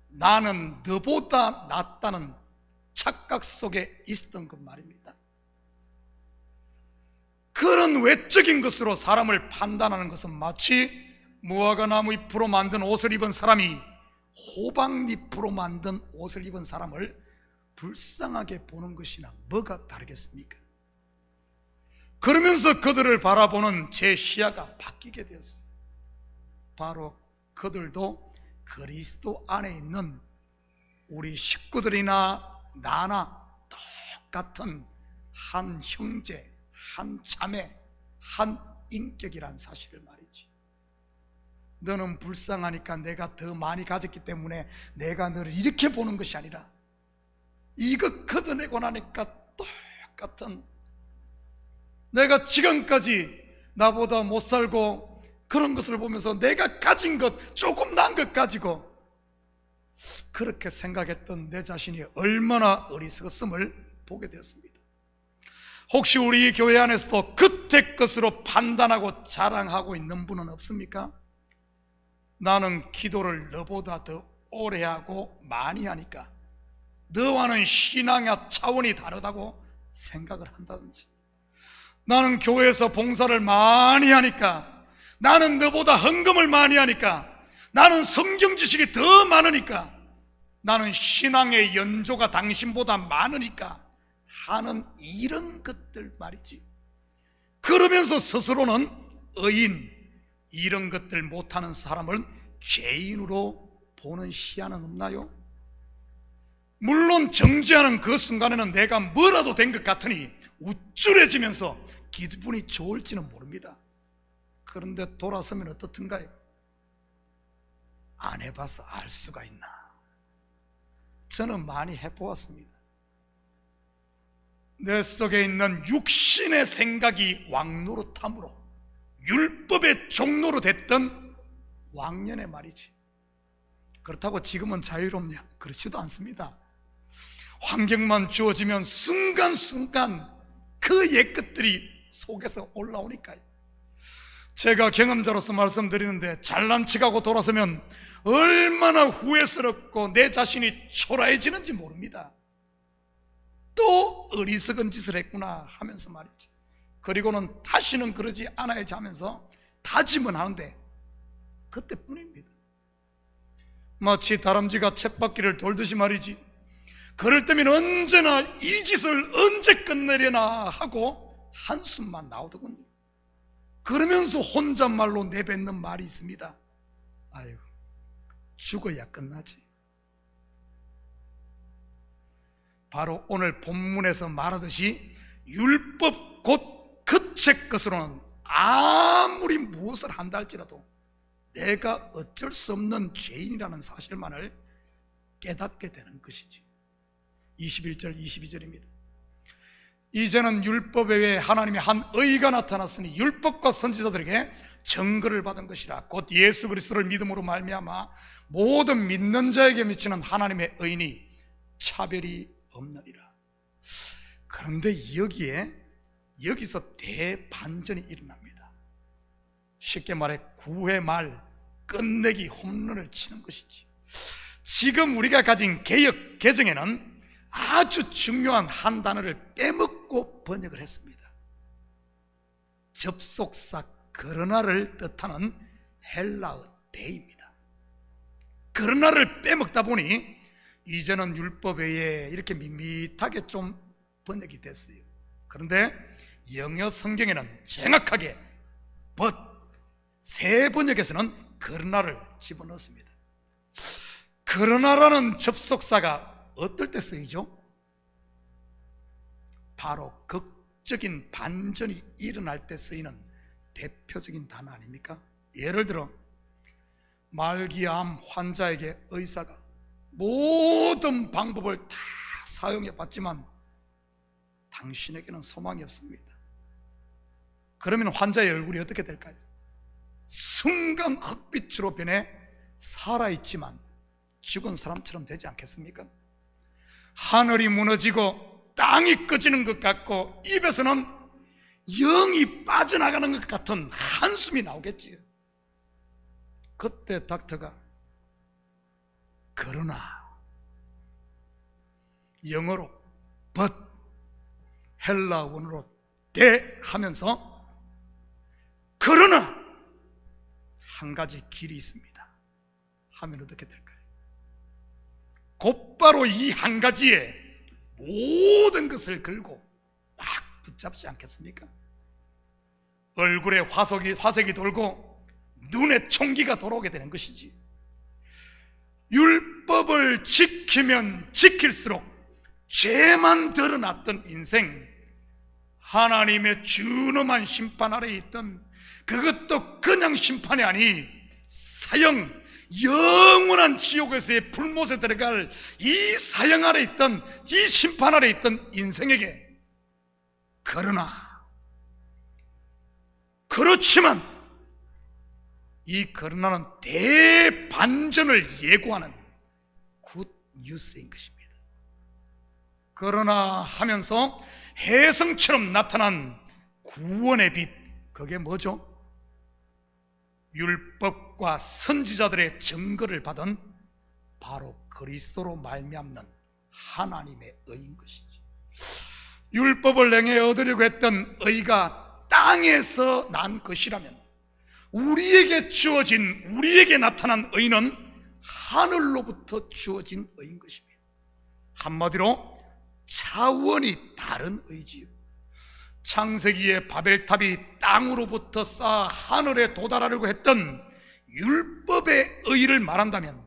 나는 너보다 낫다는 착각 속에 있었던 것 말입니다. 그런 외적인 것으로 사람을 판단하는 것은 마치 무화과 나무 잎으로 만든 옷을 입은 사람이 호박잎으로 만든 옷을 입은 사람을 불쌍하게 보는 것이나 뭐가 다르겠습니까? 그러면서 그들을 바라보는 제 시야가 바뀌게 되었어요. 바로 그들도 그리스도 안에 있는 우리 식구들이나 나나 똑같은 한 형제, 한 자매, 한 인격이란 사실을 말이지. 너는 불쌍하니까 내가 더 많이 가졌기 때문에 내가 너를 이렇게 보는 것이 아니라 이거 걷어내고 나니까 똑같은, 내가 지금까지 나보다 못 살고 그런 것을 보면서 내가 가진 것 조금 난 것 가지고 그렇게 생각했던 내 자신이 얼마나 어리석었음을 보게 되었습니다. 혹시 우리 교회 안에서도 그때 것으로 판단하고 자랑하고 있는 분은 없습니까? 나는 기도를 너보다 더 오래 하고 많이 하니까 너와는 신앙의 차원이 다르다고 생각을 한다든지, 나는 교회에서 봉사를 많이 하니까, 나는 너보다 헌금을 많이 하니까, 나는 성경 지식이 더 많으니까, 나는 신앙의 연조가 당신보다 많으니까 하는 이런 것들 말이지. 그러면서 스스로는 의인, 이런 것들 못하는 사람을 죄인으로 보는 시야는 없나요? 물론 정죄하는 그 순간에는 내가 뭐라도 된 것 같으니 우쭐해지면서 기분이 좋을지는 모릅니다. 그런데 돌아서면 어떻든가요? 안 해봐서 알 수가 있나? 저는 많이 해보았습니다. 내 속에 있는 육신의 생각이 왕노릇함으로 율법의 종로로 됐던 왕년의 말이지. 그렇다고 지금은 자유롭냐? 그렇지도 않습니다. 환경만 주어지면 순간순간 그 옛것들이 속에서 올라오니까요. 제가 경험자로서 말씀드리는데 잘난 척하고 돌아서면 얼마나 후회스럽고 내 자신이 초라해지는지 모릅니다. 또 어리석은 짓을 했구나 하면서 말이죠. 그리고는 다시는 그러지 않아야지 하면서 다짐은 하는데 그때뿐입니다. 마치 다람쥐가 쳇바퀴를 돌듯이 말이지, 그럴 때면 언제나 이 짓을 언제 끝내려나 하고 한숨만 나오더군요. 그러면서 혼잣말로 내뱉는 말이 있습니다. 아유, 죽어야 끝나지. 바로 오늘 본문에서 말하듯이 율법 곧 그 책 것으로는 아무리 무엇을 한다 할지라도 내가 어쩔 수 없는 죄인이라는 사실만을 깨닫게 되는 것이지. 21절 22절입니다. 이제는 율법 외에 하나님의 한 의가 나타났으니 율법과 선지자들에게 증거를 받은 것이라. 곧 예수 그리스도를 믿음으로 말미암아 모든 믿는 자에게 미치는 하나님의 의니 차별이 없느니라. 그런데 여기서 대반전이 일어납니다. 쉽게 말해 구회 말 끝내기 홈런을 치는 것이지. 지금 우리가 가진 개역 개정에는 아주 중요한 한 단어를 빼먹고 번역을 했습니다. 접속사 그러나를 뜻하는 헬라어 데입니다. 그러나를 빼먹다 보니 이제는 율법 외에 이렇게 밋밋하게 좀 번역이 됐어요. 그런데 영어 성경에는 정확하게 새 번역에서는 그러나를 집어넣습니다. 그러나라는 접속사가 어떨 때 쓰이죠? 바로 극적인 반전이 일어날 때 쓰이는 대표적인 단어 아닙니까? 예를 들어 말기암 환자에게 의사가 모든 방법을 다 사용해 봤지만 당신에게는 소망이 없습니다. 그러면 환자의 얼굴이 어떻게 될까요? 순간 흑빛으로 변해 살아있지만 죽은 사람처럼 되지 않겠습니까? 하늘이 무너지고 땅이 꺼지는 것 같고 입에서는 영이 빠져나가는 것 같은 한숨이 나오겠지요. 그때 닥터가 그러나, 영어로 but, 헬라 원어로 대 하면서 그러나 한 가지 길이 있습니다 하면 어떻게 될까요? 곧바로 이 한 가지에 모든 것을 걸고 막 붙잡지 않겠습니까? 얼굴에 화색이 돌고 눈에 총기가 돌아오게 되는 것이지. 율법을 지키면 지킬수록 죄만 드러났던 인생, 하나님의 준엄한 심판 아래에 있던, 그것도 그냥 심판이 아니 사형, 영원한 지옥에서의 불못에 들어갈 이 사형 아래 있던, 이 심판 아래 있던 인생에게 그러나, 그렇지만 이 그러나는 대반전을 예고하는 굿 뉴스인 것입니다. 그러나 하면서 혜성처럼 나타난 구원의 빛, 그게 뭐죠? 율법과 선지자들의 증거를 받은 바로 그리스도로 말미암는 하나님의 의인 것이지. 율법을 행해 얻으려고 했던 의가 땅에서 난 것이라면 우리에게 주어진, 우리에게 나타난 의는 하늘로부터 주어진 의인 것입니다. 한마디로 차원이 다른 의지요. 창세기의 바벨탑이 땅으로부터 쌓아 하늘에 도달하려고 했던 율법의 의를 말한다면,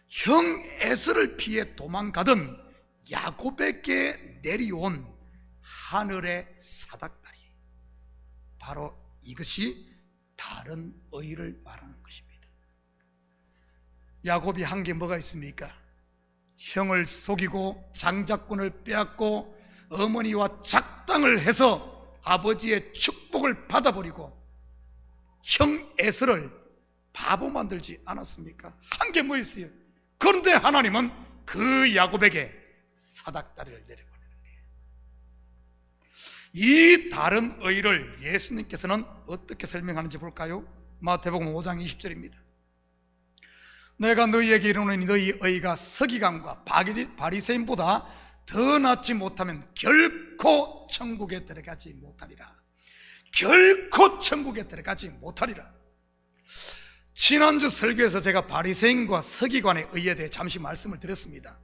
형 에서를 피해 도망가던 야곱에게 내려온 하늘의 사닥다리, 바로 이것이 다른 의를 말하는 것입니다. 야곱이 한 게 뭐가 있습니까? 형을 속이고 장자권을 빼앗고 어머니와 작당을 해서 아버지의 축복을 받아버리고 형 에서를 바보 만들지 않았습니까? 한 게 뭐 있어요? 그런데 하나님은 그 야곱에게 사닥다리를 내려보내는 거예요. 이 다른 의를 예수님께서는 어떻게 설명하는지 볼까요? 마태복음 5장 20절입니다. 내가 너희에게 이르노니 너희 의가 서기관과 바리새인보다 더 낫지 못하면 결코 천국에 들어가지 못하리라. 결코 천국에 들어가지 못하리라. 지난주 설교에서 제가 바리새인과 서기관의 의에 대해 잠시 말씀을 드렸습니다.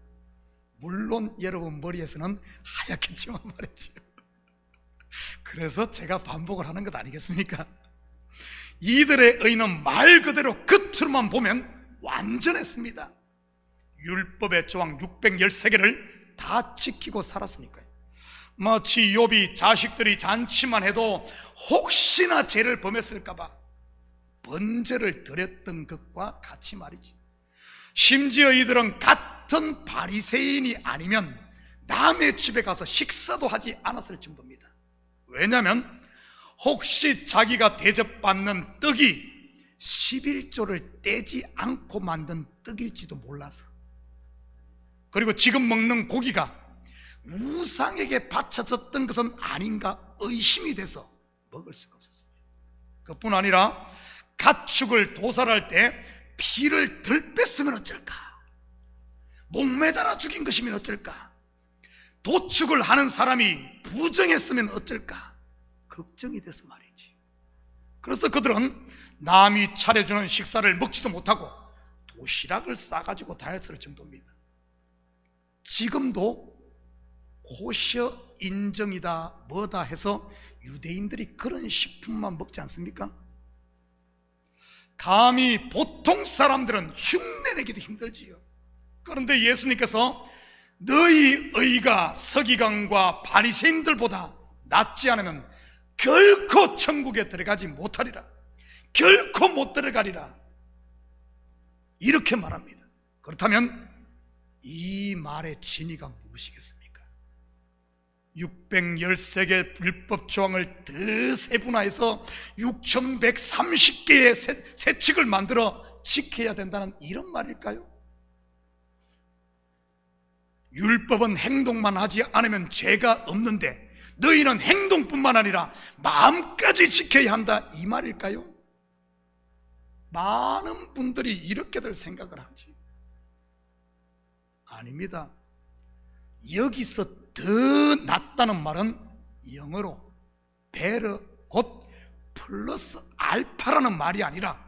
물론 여러분 머리에서는 하얗겠지만 말이죠. 그래서 제가 반복을 하는 것 아니겠습니까? 이들의 의는 말 그대로 겉으로만 보면 완전했습니다. 율법의 조항 613개를 다 지키고 살았으니까요. 마치 욥이 자식들이 잔치만 해도 혹시나 죄를 범했을까봐 번제를 드렸던 것과 같이 말이지. 심지어 이들은 같은 바리새인이 아니면 남의 집에 가서 식사도 하지 않았을 정도입니다. 왜냐하면 혹시 자기가 대접받는 떡이 11조를 떼지 않고 만든 떡일지도 몰라서, 그리고 지금 먹는 고기가 우상에게 바쳐졌던 것은 아닌가 의심이 돼서 먹을 수가 없었습니다. 그뿐 아니라 가축을 도살할 때 피를 덜 뺐으면 어쩔까, 목매달아 죽인 것이면 어쩔까, 도축을 하는 사람이 부정했으면 어쩔까 걱정이 돼서 말이지. 그래서 그들은 남이 차려주는 식사를 먹지도 못하고 도시락을 싸가지고 다녔을 정도입니다. 지금도 코셔 인정이다 뭐다 해서 유대인들이 그런 식품만 먹지 않습니까? 감히 보통 사람들은 흉내내기도 힘들지요. 그런데 예수님께서 너희 의가 서기관과 바리새인들보다 낫지 않으면 결코 천국에 들어가지 못하리라, 결코 못 들어가리라, 이렇게 말합니다. 그렇다면 이 말의 진위가 무엇이겠습니까? 613개 율법 조항을 더 세분화해서 6130개의 세칙을 만들어 지켜야 된다는 이런 말일까요? 율법은 행동만 하지 않으면 죄가 없는데 너희는 행동뿐만 아니라 마음까지 지켜야 한다, 이 말일까요? 많은 분들이 이렇게들 생각을 하지. 아닙니다. 여기서 더 낫다는 말은 영어로 better, 곧 플러스 알파라는 말이 아니라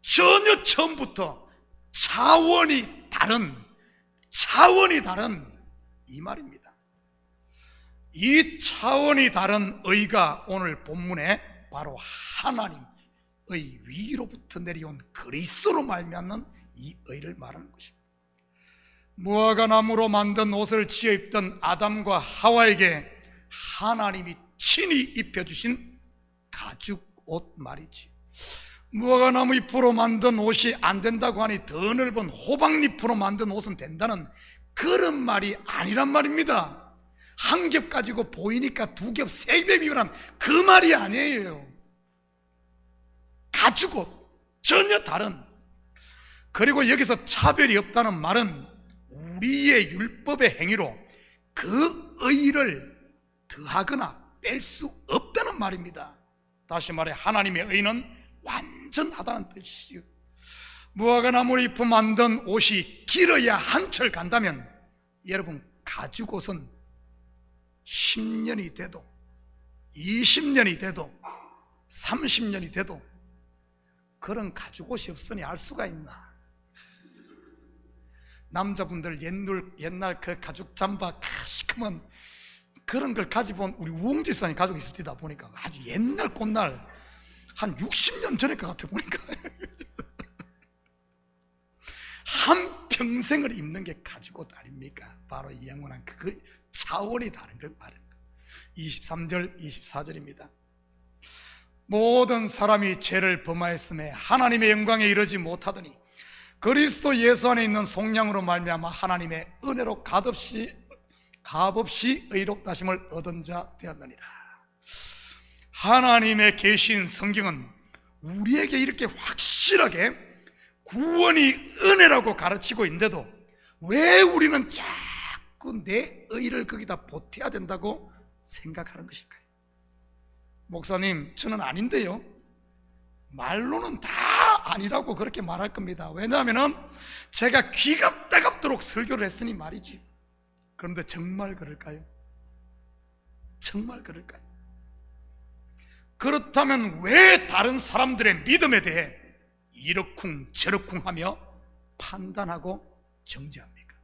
전혀 처음부터 차원이 다른 이 말입니다. 이 차원이 다른 의가 오늘 본문에 바로 하나님의 위로부터 내려온 그리스도로 말미암는 이 의를 말하는 것입니다. 무화과 나무로 만든 옷을 지어 입던 아담과 하와에게 하나님이 친히 입혀주신 가죽 옷 말이지. 무화과 나무 잎으로 만든 옷이 안 된다고 하니 더 넓은 호박잎으로 만든 옷은 된다는 그런 말이 아니란 말입니다. 한 겹 가지고 보이니까 두 겹, 세 겹이란 그 말이 아니에요. 가죽 옷, 전혀 다른. 그리고 여기서 차별이 없다는 말은 우리의 율법의 행위로 그 의를 더하거나 뺄 수 없다는 말입니다. 다시 말해 하나님의 의는 완전하다는 뜻이요. 무화과 나무로 입어 만든 옷이 길어야 한철 간다면 여러분 가죽 옷은 10년이 돼도 20년이 돼도 30년이 돼도 그런 가죽 옷이 없으니 알 수가 있나? 남자분들 옛날 그 가죽 잠바 시커먼 그런 걸 가지고 온 우리 우엉지수단이 가지고 있습니다. 보니까 아주 옛날 꽃날 한 60년 전에 것 같아 보니까 한 평생을 입는 게 가죽 옷 아닙니까? 바로 이 영원한 그 차원이 다른 걸 말하는 거예요. 23절 24절입니다. 모든 사람이 죄를 범하였음에 하나님의 영광에 이르지 못하더니 그리스도 예수 안에 있는 속량으로 말미암아 하나님의 은혜로 값없이 의롭다심을 얻은 자 되었느니라. 하나님의 계신 성경은 우리에게 이렇게 확실하게 구원이 은혜라고 가르치고 있는데도 왜 우리는 자꾸 내 의를 거기다 보태야 된다고 생각하는 것일까요? 목사님, 저는 아닌데요. 말로는 다 아니라고 그렇게 말할 겁니다. 왜냐하면 제가 귀가 따갑도록 설교를 했으니 말이지. 그런데 정말 그럴까요? 정말 그럴까요? 그렇다면 왜 다른 사람들의 믿음에 대해 이러쿵 저러쿵 하며 판단하고 정죄합니까?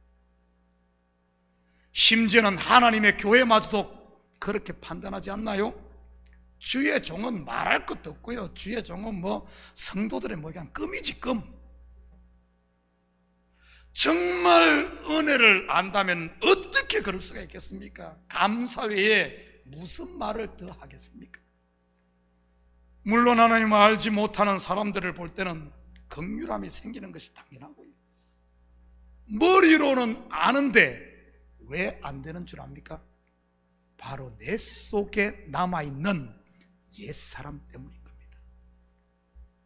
심지어는 하나님의 교회마저도 그렇게 판단하지 않나요? 주의 종은 말할 것도 없고요. 주의 종은 성도들의 그냥 껌이지, 껌. 정말 은혜를 안다면 어떻게 그럴 수가 있겠습니까? 감사 외에 무슨 말을 더 하겠습니까? 물론 하나님을 알지 못하는 사람들을 볼 때는 긍휼함이 생기는 것이 당연하고요. 머리로는 아는데 왜 안 되는 줄 압니까? 바로 내 속에 남아있는 옛사람 때문인 겁니다.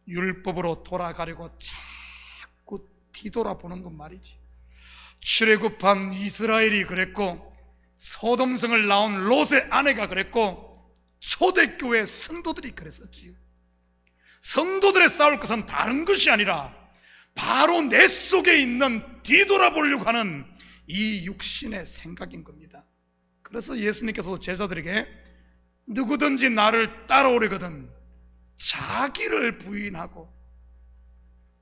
율법으로 돌아가려고 자꾸 뒤돌아보는 건 말이지. 출애굽한 이스라엘이 그랬고, 소돔성을 낳은 롯의 아내가 그랬고, 초대교회 성도들이 그랬었지요. 성도들의 싸울 것은 다른 것이 아니라 바로 내 속에 있는 뒤돌아보려고 하는 이 육신의 생각인 겁니다. 그래서 예수님께서 제자들에게 누구든지 나를 따라오려거든 자기를 부인하고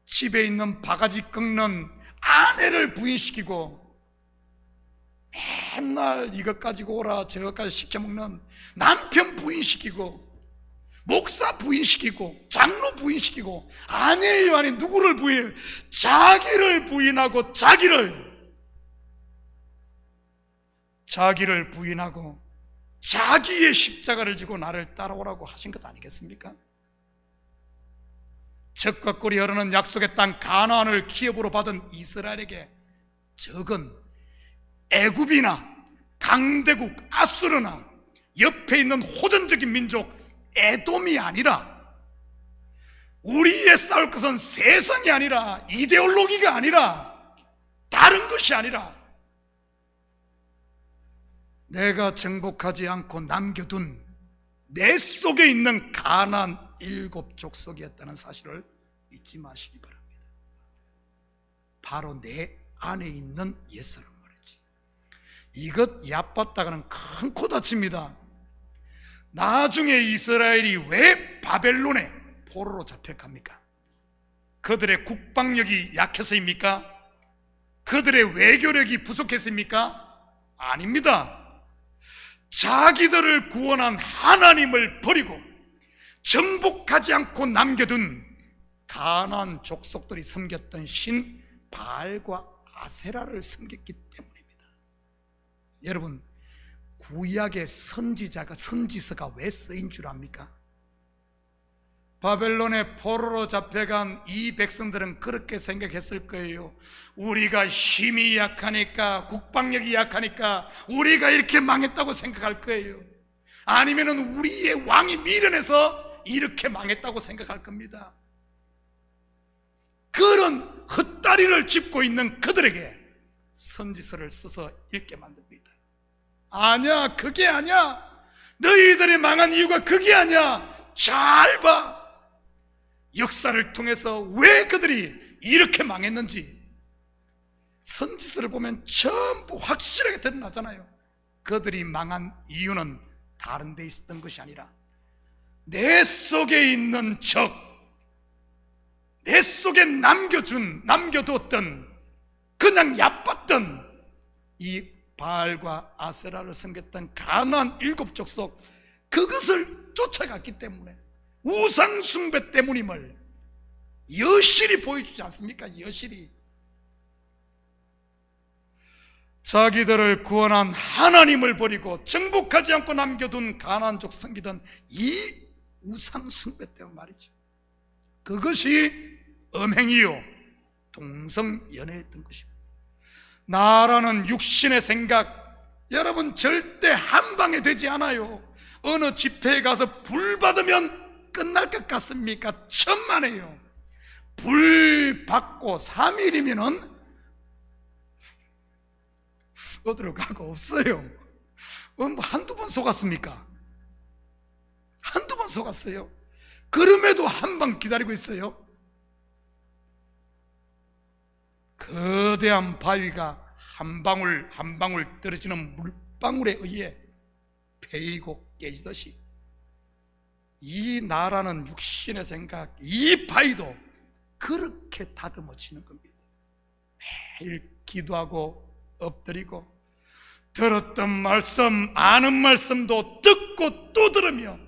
집에 있는 바가지 꺾는 아내를 부인시키고 맨날 이것 가지고 오라 저것까지 시켜먹는 남편 부인시키고 목사 부인시키고 장로 부인시키고 아니에요, 아니 누구를 부인해요? 자기를 부인하고 자기를 부인하고 자기의 십자가를 지고 나를 따라오라고 하신 것 아니겠습니까? 젖과 꿀이 흐르는 약속의 땅 가나안을 기업으로 받은 이스라엘에게 적은 애굽이나 강대국 아수르나 옆에 있는 호전적인 민족 에돔이 아니라, 우리의 싸울 것은 세상이 아니라 이데올로기가 아니라 다른 것이 아니라 내가 정복하지 않고 남겨둔 내 속에 있는 가나안 7 족속이었다는 사실을 잊지 마시기 바랍니다. 바로 내 안에 있는 옛사람 말이지. 이것 얕봤다가는 큰 코 다칩니다. 나중에 이스라엘이 왜 바벨론에 포로로 잡혀갑니까? 그들의 국방력이 약해서입니까? 그들의 외교력이 부족했습니까? 아닙니다. 자기들을 구원한 하나님을 버리고 정복하지 않고 남겨둔 가나안 족속들이 섬겼던 신 바알과 아세라를 섬겼기 때문입니다. 여러분, 구약의 선지서가 왜 쓰인 줄 압니까? 바벨론의 포로로 잡혀간 이 백성들은 그렇게 생각했을 거예요. 우리가 힘이 약하니까, 국방력이 약하니까 우리가 이렇게 망했다고 생각할 거예요. 아니면은 우리의 왕이 미련해서 이렇게 망했다고 생각할 겁니다. 그런 헛다리를 짚고 있는 그들에게 선지서를 써서 읽게 만듭니다. 아니야, 그게 아니야. 너희들이 망한 이유가 그게 아니야. 잘 봐. 역사를 통해서 왜 그들이 이렇게 망했는지 선지서를 보면 전부 확실하게 드러나잖아요. 그들이 망한 이유는 다른 데 있었던 것이 아니라 내 속에 있는 적, 내 속에 남겨두었던, 그냥 얕봤던 이 바알과 아세라를 섬겼던 가나안 7 족속, 그것을 쫓아갔기 때문에, 우상 숭배 때문임을 여실히 보여주지 않습니까? 여실히. 자기들을 구원한 하나님을 버리고 정복하지 않고 남겨둔 가나안족 섬기던 이 우상 숭배 때문에 말이죠. 그것이 음행이요 동성연애였던 것입니다. 나라는 육신의 생각, 여러분 절대 한방에 되지 않아요. 어느 집회에 가서 불 받으면 끝날 것 같습니까? 천만에요. 불 받고 3일이면은 어디로 가고 없어요. 뭐 한두 번 속았습니까? 한두 번 속았어요. 그럼에도 한 방 기다리고 있어요. 거대한 바위가 한 방울 한 방울 떨어지는 물방울에 의해 패이고 깨지듯이 이 나라는 육신의 생각, 이 바위도 그렇게 다듬어지는 겁니다. 매일 기도하고 엎드리고 들었던 말씀, 아는 말씀도 듣고 또 들으며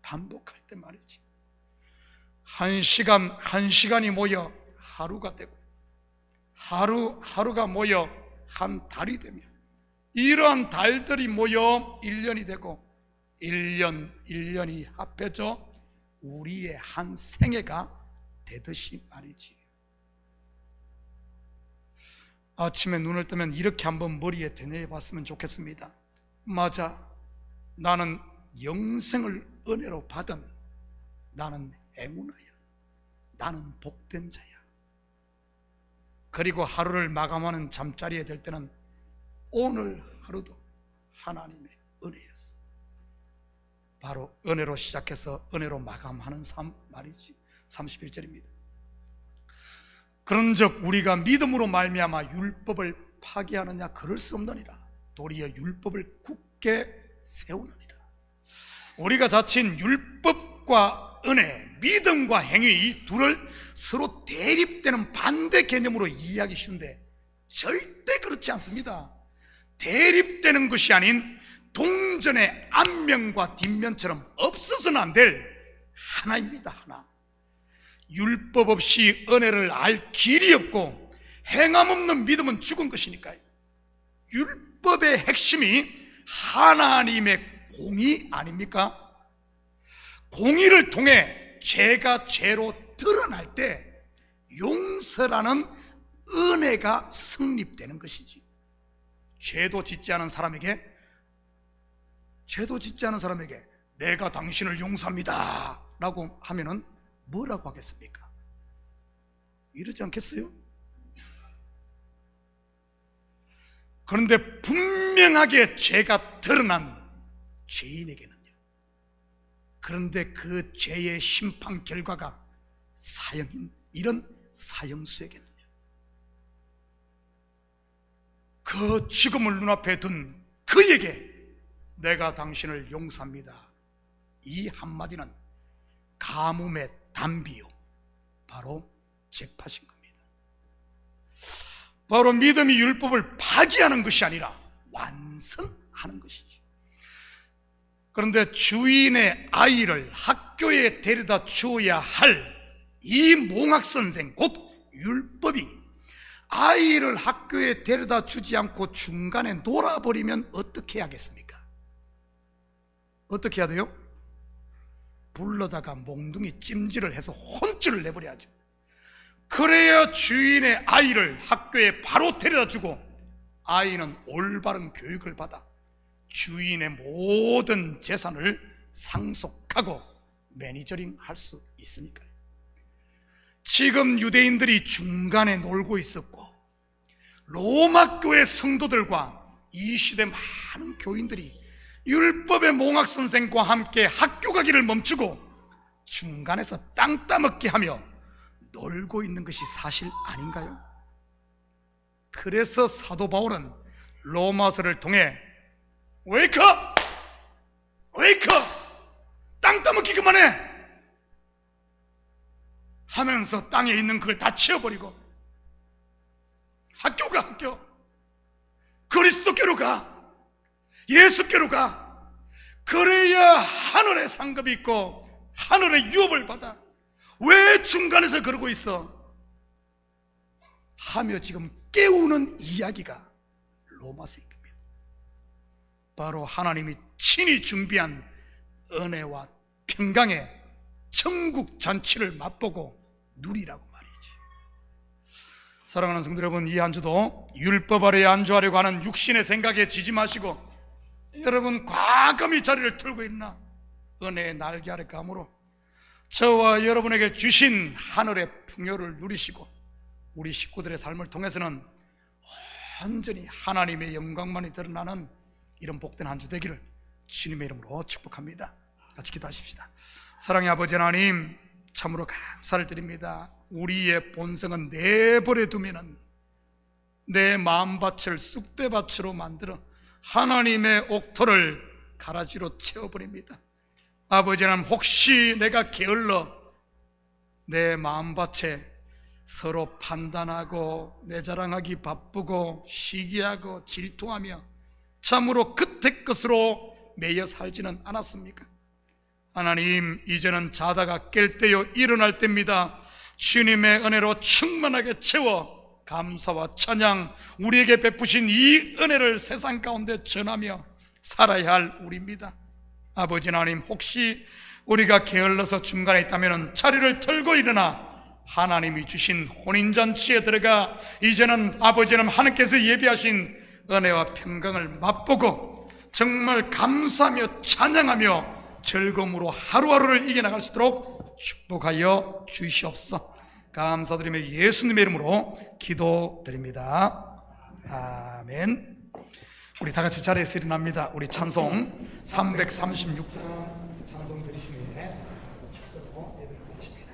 반복할 때 말이지. 한 시간이 모여 하루가 되고 하루가 모여 한 달이 되며 이러한 달들이 모여 1년이 되고 1년이 합해져 우리의 한 생애가 되듯이 말이지. 아침에 눈을 뜨면 이렇게 한번 머리에 되뇌어 봤으면 좋겠습니다. 맞아, 나는 영생을 은혜로 받은, 나는 행운아야, 나는 복된 자야. 그리고 하루를 마감하는 잠자리에 들 때는 오늘 하루도 하나님의 은혜였어. 바로 은혜로 시작해서 은혜로 마감하는 삶 말이지. 31절입니다. 그런즉 우리가 믿음으로 말미암아 율법을 파기하느냐? 그럴 수 없느니라. 도리어 율법을 굳게 세우느니라. 우리가 자칭 율법과 은혜, 믿음과 행위 이 둘을 서로 대립되는 반대 개념으로 이해하기 쉬운데 절대 그렇지 않습니다. 대립되는 것이 아닌 동전의 앞면과 뒷면처럼 없어서는 안 될 하나입니다. 하나. 율법 없이 은혜를 알 길이 없고 행함 없는 믿음은 죽은 것이니까요. 율법의 핵심이 하나님의 공의 아닙니까? 공의를 통해 죄가 죄로 드러날 때 용서라는 은혜가 성립되는 것이지. 죄도 짓지 않은 사람에게 내가 당신을 용서합니다 라고 하면은 뭐라고 하겠습니까? 이러지 않겠어요? 그런데 분명하게 죄가 드러난 죄인에게는요, 그런데 그 죄의 심판 결과가 사형인 이런 사형수에게는요, 그 죽음을 눈앞에 둔 그에게 내가 당신을 용서합니다, 이 한마디는 가뭄의 단비요, 바로 잭팟인 겁니다. 바로 믿음이 율법을 파기하는 것이 아니라 완성하는 것이죠. 그런데 주인의 아이를 학교에 데려다 주어야 할 이 몽학선생 곧 율법이 아이를 학교에 데려다 주지 않고 중간에 놀아버리면 어떻게 하겠습니까? 어떻게 해야 돼요? 불러다가 몽둥이 찜질을 해서 혼쭐을 내버려야죠. 그래야 주인의 아이를 학교에 바로 데려다 주고 아이는 올바른 교육을 받아 주인의 모든 재산을 상속하고 매니저링 할 수 있으니까요. 지금 유대인들이 중간에 놀고 있었고 로마 교회 성도들과 이 시대 많은 교인들이 율법의 몽학 선생과 함께 학교 가기를 멈추고 중간에서 땅 따먹기 하며 놀고 있는 것이 사실 아닌가요? 그래서 사도 바울은 로마서를 통해 웨이크업! 웨이크업! 땅 따먹기 그만해! 하면서 땅에 있는 그걸 다 치워버리고 학교가 학교, 그리스도께로 가, 예수께로 가. 그래야 하늘의 상급이 있고 하늘의 유업을 받아. 왜 중간에서 그러고 있어? 하며 지금 깨우는 이야기가 로마서입니다. 바로 하나님이 친히 준비한 은혜와 평강의 천국 잔치를 맛보고 누리라고 말이지. 사랑하는 성도 여러분, 이 한 주도 율법 아래에 안주하려고 하는 육신의 생각에 지지 마시고 여러분 과감히 자리를 틀고 있나 은혜의 날개 아래 감으로 저와 여러분에게 주신 하늘의 풍요를 누리시고 우리 식구들의 삶을 통해서는 온전히 하나님의 영광만이 드러나는 이런 복된 한 주 되기를 주님의 이름으로 축복합니다. 같이 기도하십시다. 사랑의 아버지 하나님, 참으로 감사를 드립니다. 우리의 본성은 내버려 두면은 내 마음밭을 쑥대밭으로 만들어 하나님의 옥토를 가라지로 채워버립니다. 아버지 하나님, 혹시 내가 게을러 내 마음밭에 서로 판단하고 내 자랑하기 바쁘고 시기하고 질투하며 참으로 그때 것으로 매여 살지는 않았습니까? 하나님, 이제는 자다가 깰 때요 일어날 때입니다. 주님의 은혜로 충만하게 채워 감사와 찬양, 우리에게 베푸신 이 은혜를 세상 가운데 전하며 살아야 할 우리입니다. 아버지 하나님, 혹시 우리가 게을러서 중간에 있다면 자리를 털고 일어나 하나님이 주신 혼인잔치에 들어가 이제는 아버지 하나님, 하나님께서 예비하신 은혜와 평강을 맛보고 정말 감사하며 찬양하며 즐거움으로 하루하루를 이겨나갈 수 있도록 축복하여 주시옵소서. 감사드리며 예수님의 이름으로 기도드립니다. 아멘. 우리 다 같이 자리에서 일어납니다. 우리 찬송 336장 찬송 드리시면 축도로 예배를 마칩니다.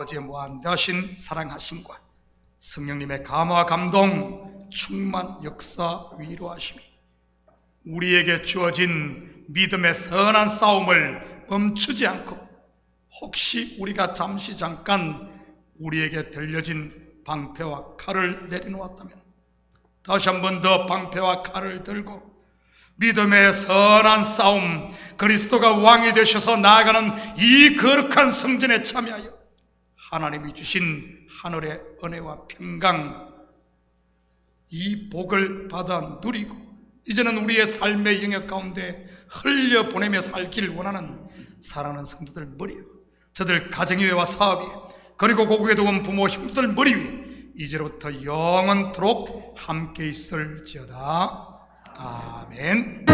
아버지의 무한대하신 사랑하심과 성령님의 감화 감동 충만 역사 위로하심이 우리에게 주어진 믿음의 선한 싸움을 멈추지 않고 혹시 우리가 잠깐 우리에게 들려진 방패와 칼을 내려놓았다면 다시 한 번 더 방패와 칼을 들고 믿음의 선한 싸움, 그리스도가 왕이 되셔서 나아가는 이 거룩한 성전에 참여하여 하나님이 주신 하늘의 은혜와 평강, 이 복을 받아 누리고 이제는 우리의 삶의 영역 가운데 흘려보내며 살기를 원하는 사랑하는 성도들 머리 위에, 저들 가정위와 사업위에, 그리고 고국에 두은 부모 형제들 머리 위에 이제부터 영원토록 함께 있을지어다. 아멘.